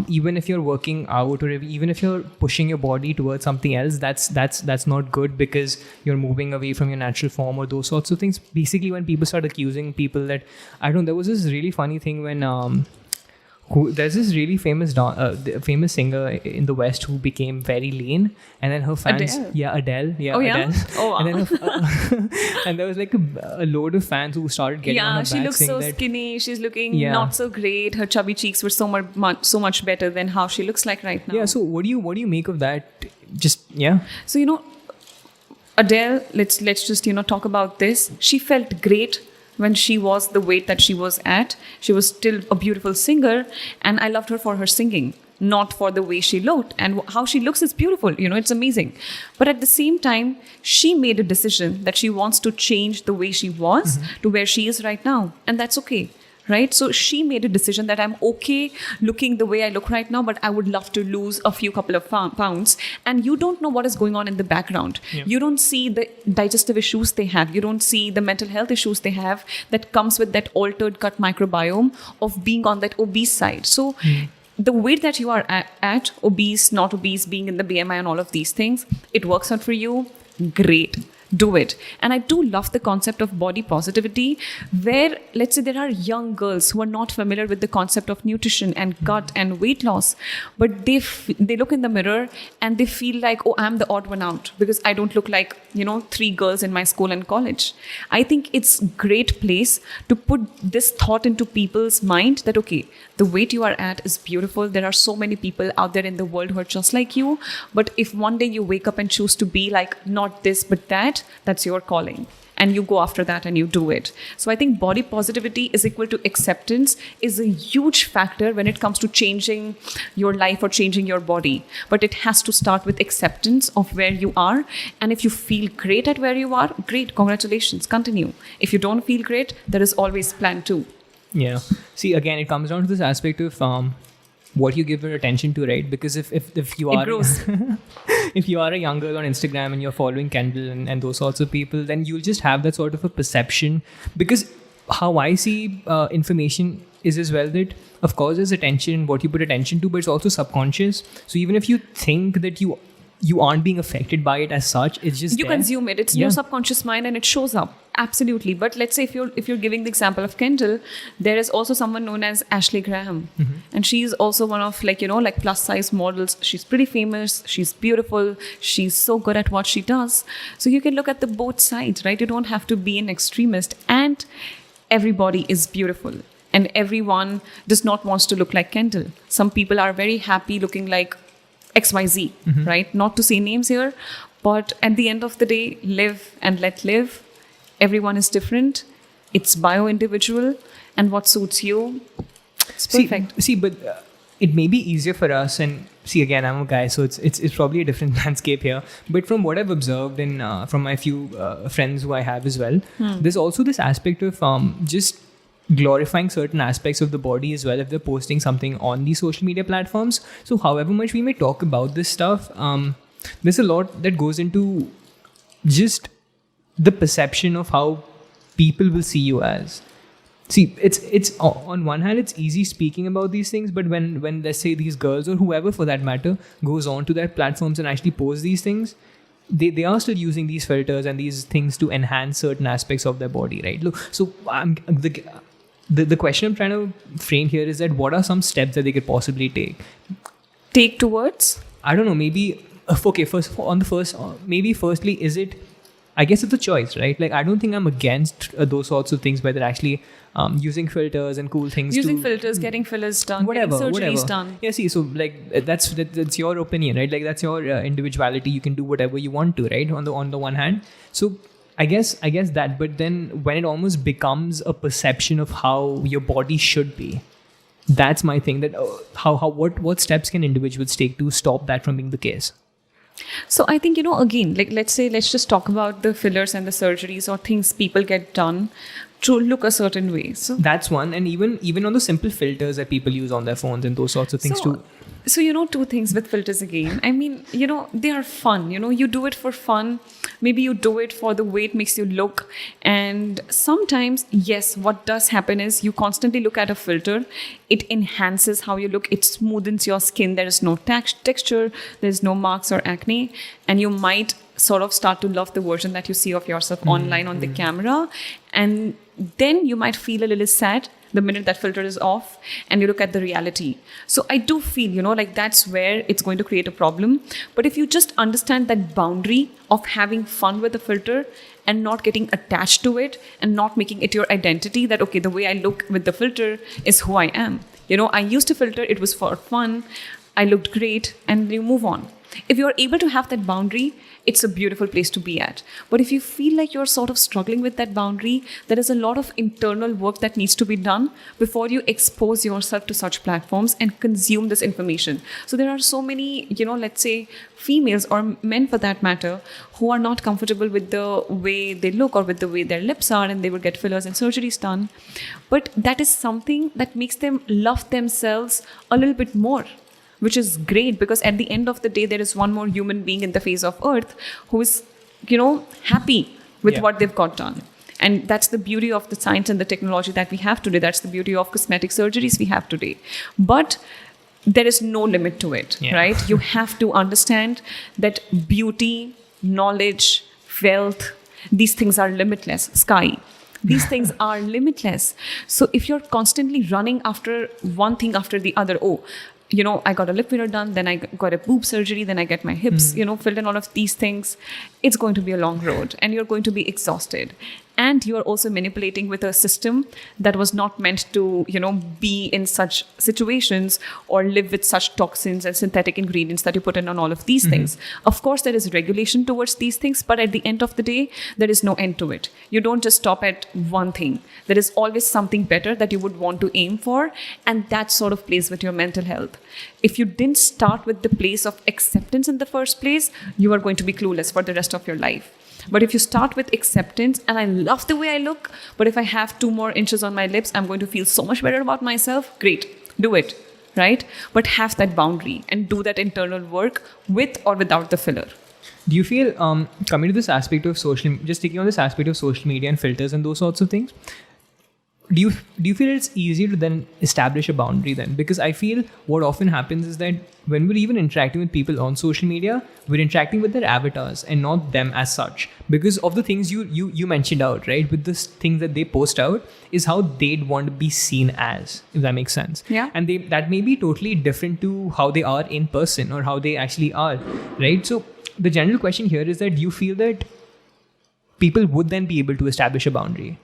even if you're working out or even if you're pushing your body towards something else, that's not good because you're moving away from your natural form or those sorts of things. Basically, when people start accusing people that, there was this really funny thing when there's this really famous singer in the West who became very lean, and then her fans, Adele, Adele. Oh, wow. And then and there was like a load of fans who started getting on her back. She looks so skinny. She's looking not so great. Her chubby cheeks were so much better than how she looks like right now. Yeah. So what do you make of that? So Adele, let's just talk about this. She felt great when she was the weight that she was at. She was still a beautiful singer, and I loved her for her singing, not for the way she looked. And how she looks is beautiful, it's amazing. But at the same time, she made a decision that she wants to change the way she was to where she is right now, and that's okay. Right? So she made a decision that I'm okay looking the way I look right now, but I would love to lose a couple of pounds. And you don't know what is going on in the background. Yeah. You don't see the digestive issues they have. You don't see the mental health issues they have that comes with that altered gut microbiome of being on that obese side. So the weight that you are at, obese, not obese, being in the BMI and all of these things, it works out for you. Great. Do it. And I do love the concept of body positivity, where let's say there are young girls who are not familiar with the concept of nutrition and gut and weight loss, but they look in the mirror and they feel like, oh, I'm the odd one out because I don't look like 3 girls in my school and college. I think it's a great place to put this thought into people's mind that, okay, the weight you are at is beautiful. There are so many people out there in the world who are just like you. But if one day you wake up and choose to be like not this but that's your calling. And you go after that and you do it. So I think body positivity is equal to acceptance is a huge factor when it comes to changing your life or changing your body. But it has to start with acceptance of where you are. And if you feel great at where you are, great, congratulations, continue. If you don't feel great, there is always plan 2. Yeah. See, again, it comes down to this aspect of what you give your attention to, right? Because if you are if you are a young girl on Instagram and you're following Kendall and those sorts of people, then you'll just have that sort of a perception. Because how I see information is as well that, of course, there's attention, what you put attention to, but it's also subconscious. So even if you think that you aren't being affected by it as such, it's just you consume it. It's your subconscious mind and it shows up. Absolutely. But let's say if you're giving the example of Kendall, there is also someone known as Ashley Graham. And she's also one of like plus size models. She's pretty famous. She's beautiful. She's so good at what she does. So you can look at the both sides, right? You don't have to be an extremist. And everybody is beautiful. And everyone does not want to look like Kendall. Some people are very happy looking like XYZ, right? Not to say names here, but at the end of the day, live and let live. Everyone is different. It's bio-individual, and what suits you, it's perfect. But it may be easier for us, and see, again, I'm a guy, so it's probably a different landscape here. But from what I've observed and from my few friends who I have as well, there's also this aspect of just glorifying certain aspects of the body as well if they're posting something on these social media platforms. So however much we may talk about this stuff, there's a lot that goes into just the perception of how people will see you as. See, it's on one hand, it's easy speaking about these things, but when let's say these girls or whoever for that matter goes on to their platforms and actually posts these things, they are still using these filters and these things to enhance certain aspects of their body, right? Look, so the question I'm trying to frame here is that what are some steps that they could possibly Take towards? I don't know, maybe okay, firstly, is it, I guess it's a choice, right? Like, I don't think I'm against those sorts of things where they're actually using filters and cool things. Using filters, getting fillers done, getting surgeries done. Yeah, see, so like that's your opinion, right? Like that's your individuality. You can do whatever you want to, right? On the one hand, so I guess that, but then when it almost becomes a perception of how your body should be, that's my thing. That what steps can individuals take to stop that from being the case? So I think, again, like let's just talk about the fillers and the surgeries or things people get done to look a certain way. So that's one, and even on the simple filters that people use on their phones and those sorts of things too. So, two things with filters again. I mean, they are fun. You do it for fun. Maybe you do it for the way it makes you look. And sometimes, yes, what does happen is you constantly look at a filter. It enhances how you look. It smoothens your skin. There is no texture. There's no marks or acne. And you might sort of start to love the version that you see of yourself online on the camera. And then you might feel a little sad the minute that filter is off and you look at the reality. So I do feel, like that's where it's going to create a problem. But if you just understand that boundary of having fun with the filter and not getting attached to it and not making it your identity, that, okay, the way I look with the filter is who I am. I used to filter, it was for fun, I looked great, and you move on. If you're able to have that boundary, it's a beautiful place to be at. But if you feel like you're sort of struggling with that boundary, there is a lot of internal work that needs to be done before you expose yourself to such platforms and consume this information. So there are so many, let's say females or men for that matter, who are not comfortable with the way they look or with the way their lips are, and they will get fillers and surgeries done. But that is something that makes them love themselves a little bit more, which is great, because at the end of the day, there is one more human being in the face of earth who is, happy with what they've got done. And that's the beauty of the science and the technology that we have today. That's the beauty of cosmetic surgeries we have today. But there is no limit to it, right? You have to understand that beauty, knowledge, wealth, these things are limitless. Sky. These things are limitless. So if you're constantly running after one thing after the other, I got a lip filler done, then I got a boob surgery, then I get my hips, filled in, all of these things. It's going to be a long road and you're going to be exhausted. And you are also manipulating with a system that was not meant to, be in such situations or live with such toxins and synthetic ingredients that you put in on all of these things. Of course, there is regulation towards these things, but at the end of the day, there is no end to it. You don't just stop at one thing. There is always something better that you would want to aim for, and that sort of plays with your mental health. If you didn't start with the place of acceptance in the first place, you are going to be clueless for the rest of your life. But if you start with acceptance, and I love the way I look, but if I have 2 more inches on my lips, I'm going to feel so much better about myself, great, do it, right? But have that boundary and do that internal work with or without the filler. Do you feel, coming to this aspect of just taking on this aspect of social media and filters and those sorts of things, do you feel it's easier to then establish a boundary then? Because I feel what often happens is that when we're even interacting with people on social media, we're interacting with their avatars and not them as such. Because of the things you mentioned out, right? With this thing that they post out is how they'd want to be seen as, if that makes sense. Yeah. And that may be totally different to how they are in person or how they actually are, right? So the general question here is that, do you feel that people would then be able to establish a boundary?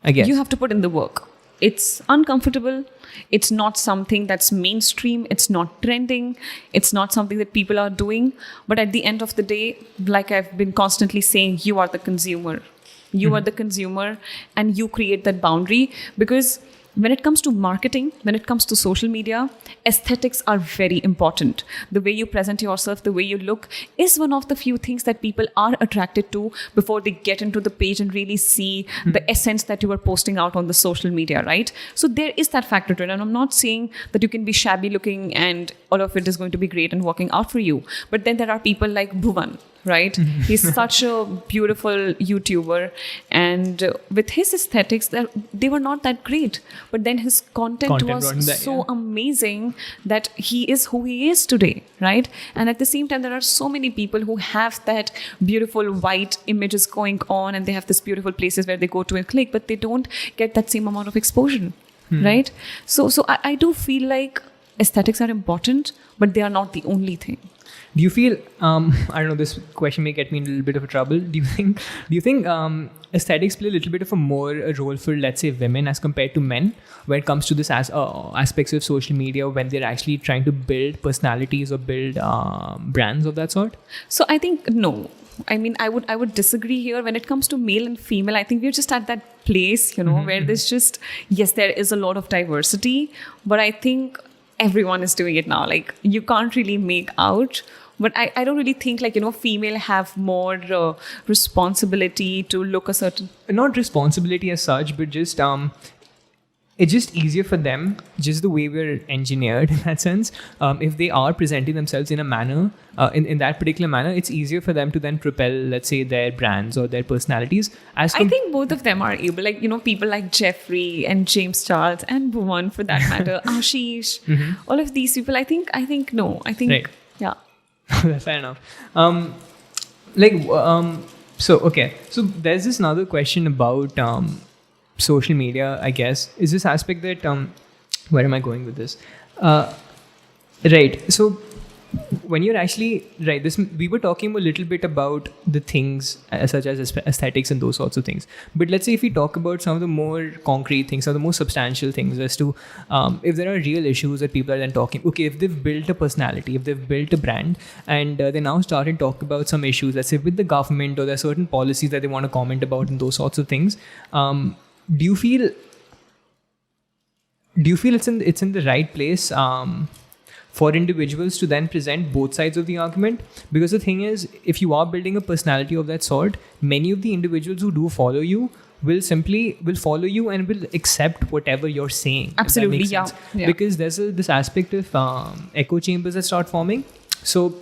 I guess. You have to put in the work. It's uncomfortable. It's not something that's mainstream. It's not trending. It's not something that people are doing. But at the end of the day, like I've been constantly saying, you are the consumer. You are the consumer, and you create that boundary, because when it comes to marketing, when it comes to social media, aesthetics are very important. The way you present yourself, the way you look is one of the few things that people are attracted to before they get into the page and really see the essence that you are posting out on the social media, right? So there is that factor to it. And I'm not saying that you can be shabby looking and all of it is going to be great and working out for you. But then there are people like Bhuvan, right? He's such a beautiful YouTuber, and with his aesthetics, they were not that great. But then his content was so amazing that he is who he is today, right? And at the same time, there are so many people who have that beautiful white images going on, and they have this beautiful places where they go to and click, but they don't get that same amount of exposure, right? So I do feel like aesthetics are important, but they are not the only thing. Do you feel, I don't know, this question may get me in a little bit of trouble. Do you think aesthetics play a little bit of a role for, let's say, women as compared to men when it comes to this aspects of social media when they're actually trying to build personalities or build brands of that sort? So I think no. I mean, I would disagree here. When it comes to male and female, I think we're just at that place, where there's just, yes, there is a lot of diversity, but I think everyone is doing it now. Like, you can't really make out. But I don't really think, female have more responsibility to look a certain... Not responsibility as such, but just... it's just easier for them, just the way we're engineered in that sense. If they are presenting themselves in a manner, in that particular manner, it's easier for them to then propel, let's say, their brands or their personalities. I think both of them are able. People like Jeffrey and James Charles and Bhuvan, for that matter, Ashish, all of these people, I think no. I think, right. Yeah. Fair enough. So there's this another question about social media, I guess, is this aspect that where am I going with this? Right. So when you're actually we were talking a little bit about the things such as aesthetics and those sorts of things. But let's say if we talk about some of the more concrete things, some of the more substantial things as to if there are real issues that people are then talking. Okay, if they've built a personality, if they've built a brand, and they now started talking about some issues, let's say with the government, or there are certain policies that they want to comment about and those sorts of things. Do you feel it's in the right place for individuals to then present both sides of the argument? Because the thing is, if you are building a personality of that sort, many of the individuals who do follow you will follow you and will accept whatever you're saying. Absolutely, yeah. Because there's this aspect of echo chambers that start forming. So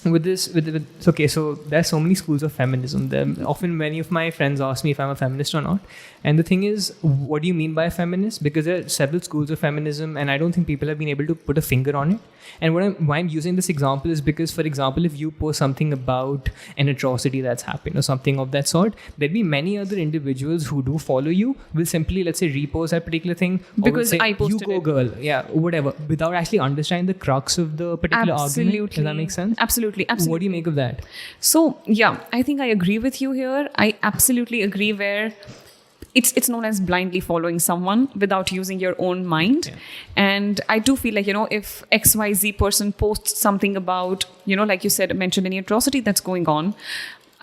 okay, so there's so many schools of feminism. Often many of my friends ask me if I'm a feminist or not. And the thing is, what do you mean by a feminist? Because there are several schools of feminism, and I don't think people have been able to put a finger on it. And why I'm using this example is because, for example, if you post something about an atrocity that's happened or something of that sort, there'll be many other individuals who do follow you, will simply, let's say, repost that particular thing. Because say, I posted it. You go, it. girl. Yeah, whatever. Without actually understanding the crux of the particular argument. Does that make sense? Absolutely. What do you make of that? So, yeah, I think I agree with you here. I absolutely agree where it's known as blindly following someone without using your own mind. Yeah. And I do feel like, if XYZ person posts something about, like you said, mentioned any atrocity that's going on,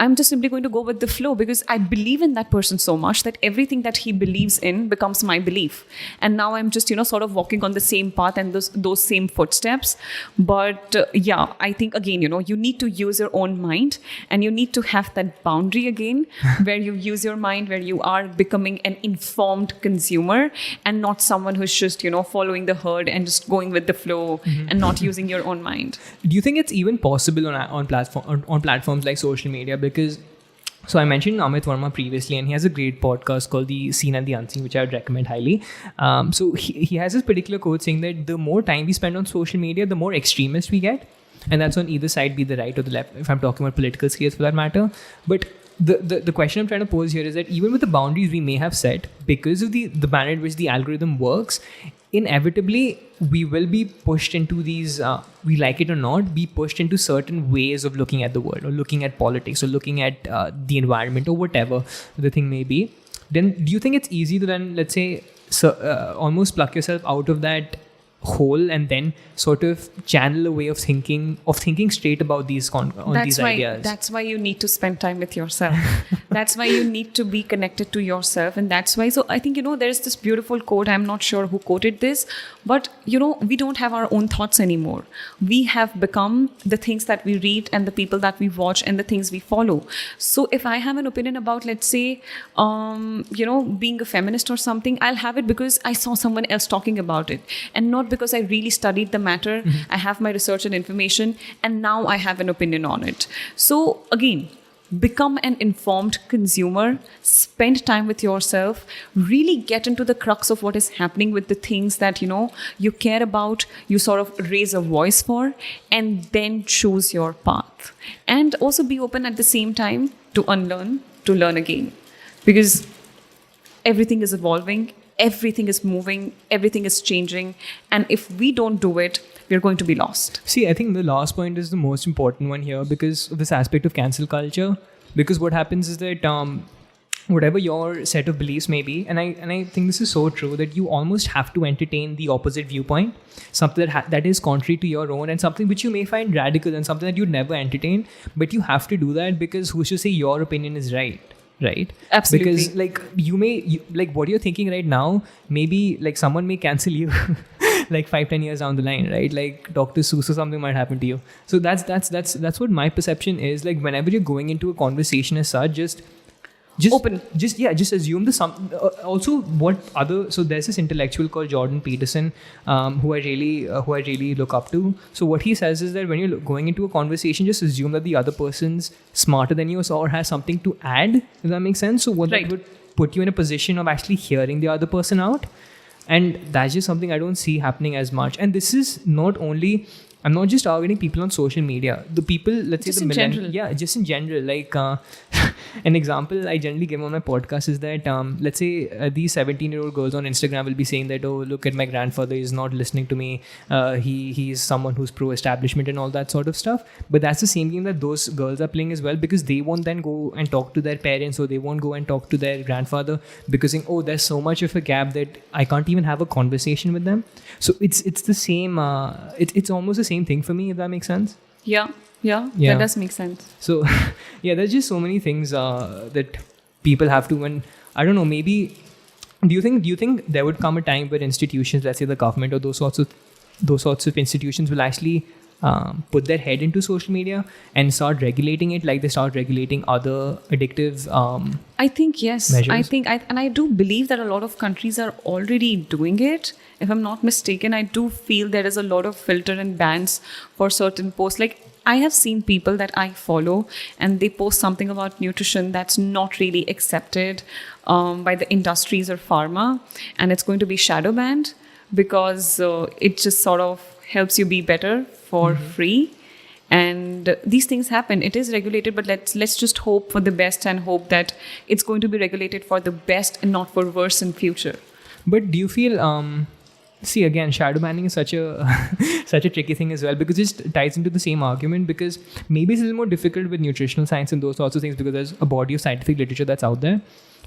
I'm just simply going to go with the flow because I believe in that person so much that everything that he believes in becomes my belief. And now I'm just, sort of walking on the same path and those same footsteps. But yeah, I think again, you need to use your own mind and you need to have that boundary again where you use your mind, where you are becoming an informed consumer and not someone who's just, following the herd and just going with the flow and not using your own mind. Do you think it's even possible on platforms like social media? Because, so I mentioned Amit Verma previously, and he has a great podcast called The Seen and the Unseen, which I would recommend highly. So he has this particular quote saying that the more time we spend on social media, the more extremist we get. And that's on either side, be the right or the left, if I'm talking about political scales for that matter. But the question I'm trying to pose here is that even with the boundaries we may have set, because of the manner in which the algorithm works, inevitably we will be pushed into these, we like it or not, be pushed into certain ways of looking at the world or looking at politics or looking at the environment or whatever the thing may be. Then do you think it's easy to then, let's say, almost pluck yourself out of that whole and then sort of channel a way of thinking straight about these ideas. That's why you need to spend time with yourself. That's why you need to be connected to yourself. And that's why, so I think, there's this beautiful quote, I'm not sure who quoted this, but we don't have our own thoughts anymore. We have become the things that we read and the people that we watch and the things we follow. So if I have an opinion about, let's say, being a feminist or something, I'll have it because I saw someone else talking about it, and not because I really studied the matter. I have my research and information, and now I have an opinion on it. So again, become an informed consumer, spend time with yourself, really get into the crux of what is happening with the things that you care about, you sort of raise a voice for, and then choose your path. And also be open at the same time to unlearn, to learn again, because everything is evolving, everything is moving, everything is changing, and if we don't do it, we're going to be lost. See, I think the last point is the most important one here, because of this aspect of cancel culture. Because what happens is that whatever your set of beliefs may be, and I think this is so true, that you almost have to entertain the opposite viewpoint, something that is contrary to your own, and something which you may find radical and something that you'd never entertain, but you have to do that, because who's to say your opinion is right? Absolutely. Because like what you're thinking right now, maybe like someone may cancel you like 5-10 years down the line, right? Like Dr. Seuss or something might happen to you. So that's what my perception is. Like whenever you're going into a conversation as such, just open. Just assume the also what other. So there's this intellectual called Jordan Peterson, who I really look up to. So what he says is that when you're going into a conversation, just assume that the other person's smarter than you or has something to add. If that makes sense. So what that would put you in a position of actually hearing the other person out. And that's just something I don't see happening as much. And this is not only, I'm not just targeting people on social media. The people, let's just say the millennials. Yeah, just in general. Like an example I generally give on my podcast is that let's say these 17-year-old girls on Instagram will be saying that, oh, look at my grandfather, is not listening to me. He's someone who's pro-establishment and all that sort of stuff. But that's the same game that those girls are playing as well, because they won't then go and talk to their parents, or they won't go and talk to their grandfather, because saying, oh, there's so much of a gap that I can't even have a conversation with them. So it's the same. It's almost the same thing for me, if that makes sense. Yeah, that does make sense. So yeah, there's just so many things that people have to, and I don't know, maybe do you think there would come a time where institutions, let's say the government or those sorts of institutions, will actually put their head into social media and start regulating it like they start regulating other addictive I think yes. measures? I do believe that a lot of countries are already doing it. If I'm not mistaken, I do feel there is a lot of filter and bans for certain posts. Like I have seen people that I follow and they post something about nutrition that's not really accepted by the industries or pharma, and it's going to be shadow banned because it just sort of helps you be better for free. And these things happen. It is regulated, but let's just hope for the best and hope that it's going to be regulated for the best and not for worse in future. But do you feel see, again, shadow banning is such a such a tricky thing as well, because it ties into the same argument, because maybe it's a little more difficult with nutritional science and those sorts of things because there's a body of scientific literature that's out there.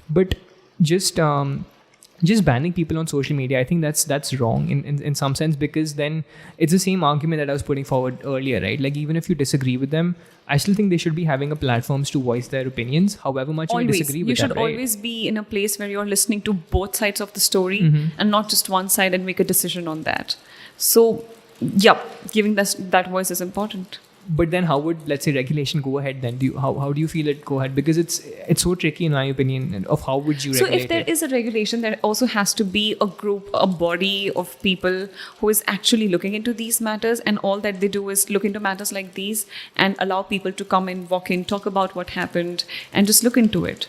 But just banning people on social media, I think that's wrong in some sense, because then it's the same argument that I was putting forward earlier, right? Like even if you disagree with them, I still think they should be having a platforms to voice their opinions, however much you disagree with them. You should right? always be in a place where you're listening to both sides of the story and not just one side and make a decision on that. So, yeah, giving that voice is important. But then how would, let's say, regulation go ahead then? How do you feel it go ahead? Because it's so tricky in my opinion of how would you regulate it. So if there is a regulation, there also has to be a group, a body of people who is actually looking into these matters, and all that they do is look into matters like these and allow people to come in, walk in, talk about what happened and just look into it.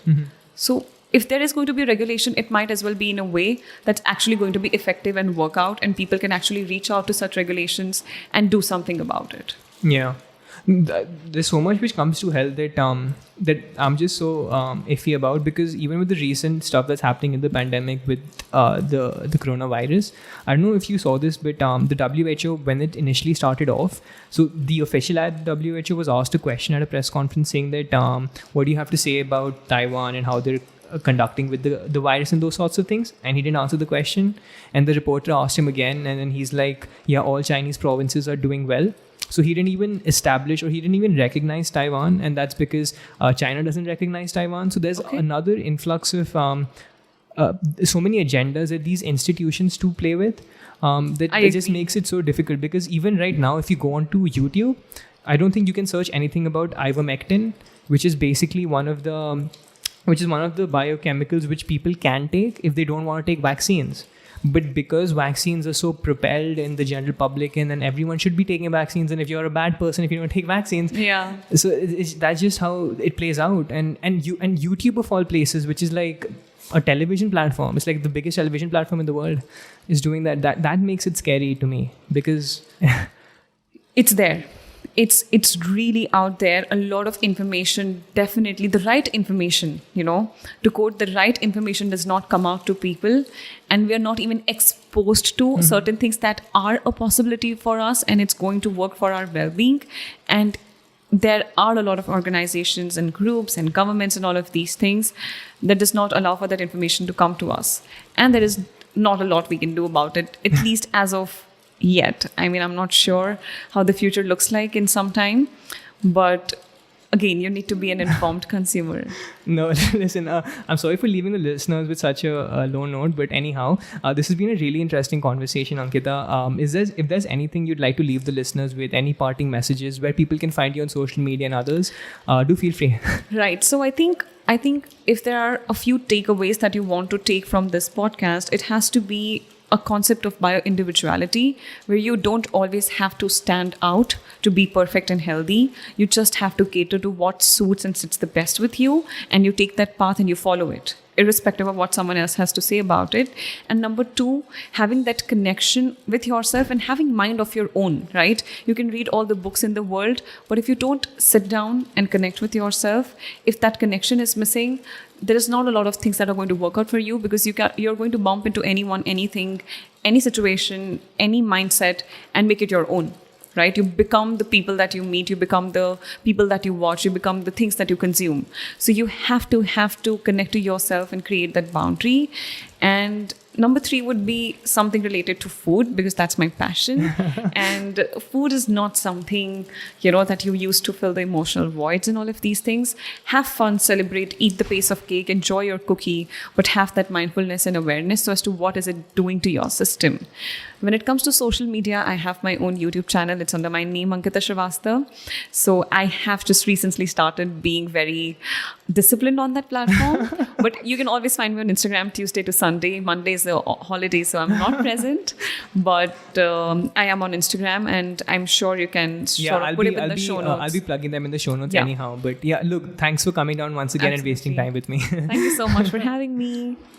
So if there is going to be regulation, it might as well be in a way that's actually going to be effective and work out, and people can actually reach out to such regulations and do something about it. Yeah. There's so much which comes to health that I'm just so iffy about, because even with the recent stuff that's happening in the pandemic with the coronavirus, I don't know if you saw this, but the WHO, when it initially started off, so the official at WHO was asked a question at a press conference saying that what do you have to say about Taiwan and how they're conducting with the virus and those sorts of things, and he didn't answer the question. And the reporter asked him again, and then he's like, yeah, all Chinese provinces are doing well. So he didn't even establish, or he didn't even recognize Taiwan, and that's because China doesn't recognize Taiwan. So there's another influx of so many agendas that these institutions to play with, that it just makes it so difficult. Because even right now, if you go onto YouTube, I don't think you can search anything about ivermectin, which is basically one of the biochemicals which people can take if they don't want to take vaccines. But because vaccines are so propelled in the general public, and then everyone should be taking vaccines, and if you're a bad person if you don't take vaccines, so that's just how it plays out. And YouTube of all places, which is like a television platform, it's like the biggest television platform in the world, is doing that makes it scary to me, because it's there. It's really out there. A lot of information, definitely the right information, to quote, the right information does not come out to people, and we are not even exposed to certain things that are a possibility for us, and it's going to work for our well-being. And there are a lot of organizations and groups and governments and all of these things that does not allow for that information to come to us. And there is not a lot we can do about it, at least as of yet. I mean, I'm not sure how the future looks like in some time, but again, you need to be an informed consumer. No, listen, I'm sorry for leaving the listeners with such a low note, but anyhow, this has been a really interesting conversation, Ankita. If there's anything you'd like to leave the listeners with, any parting messages where people can find you on social media and others, do feel free. Right. So I think if there are a few takeaways that you want to take from this podcast, it has to be a concept of bio-individuality, where you don't always have to stand out to be perfect and healthy. You just have to cater to what suits and sits the best with you, and you take that path and you follow it, irrespective of what someone else has to say about it. And number 2, having that connection with yourself and having mind of your own, right? You can read all the books in the world, but if you don't sit down and connect with yourself, if that connection is missing, there is not a lot of things that are going to work out for you, because you're going to bump into anyone, anything, any situation, any mindset, and make it your own. Right? You become the people that you meet, you become the people that you watch, you become the things that you consume. So you have to connect to yourself and create that boundary. And number 3 would be something related to food, because that's my passion. And food is not something, that you use to fill the emotional voids and all of these things. Have fun, celebrate, eat the piece of cake, enjoy your cookie, but have that mindfulness and awareness as to what is it doing to your system. When it comes to social media, I have my own YouTube channel. It's under my name, Ankita Srivastava. So I have just recently started being very disciplined on that platform. But you can always find me on Instagram Tuesday to Sunday. Monday is a holiday, so I'm not present. But I am on Instagram, and I'm sure you can put it in the show notes. I'll be plugging them in the show notes anyhow. But yeah, look, thanks for coming down once again and wasting time with me. Thank you so much for having me.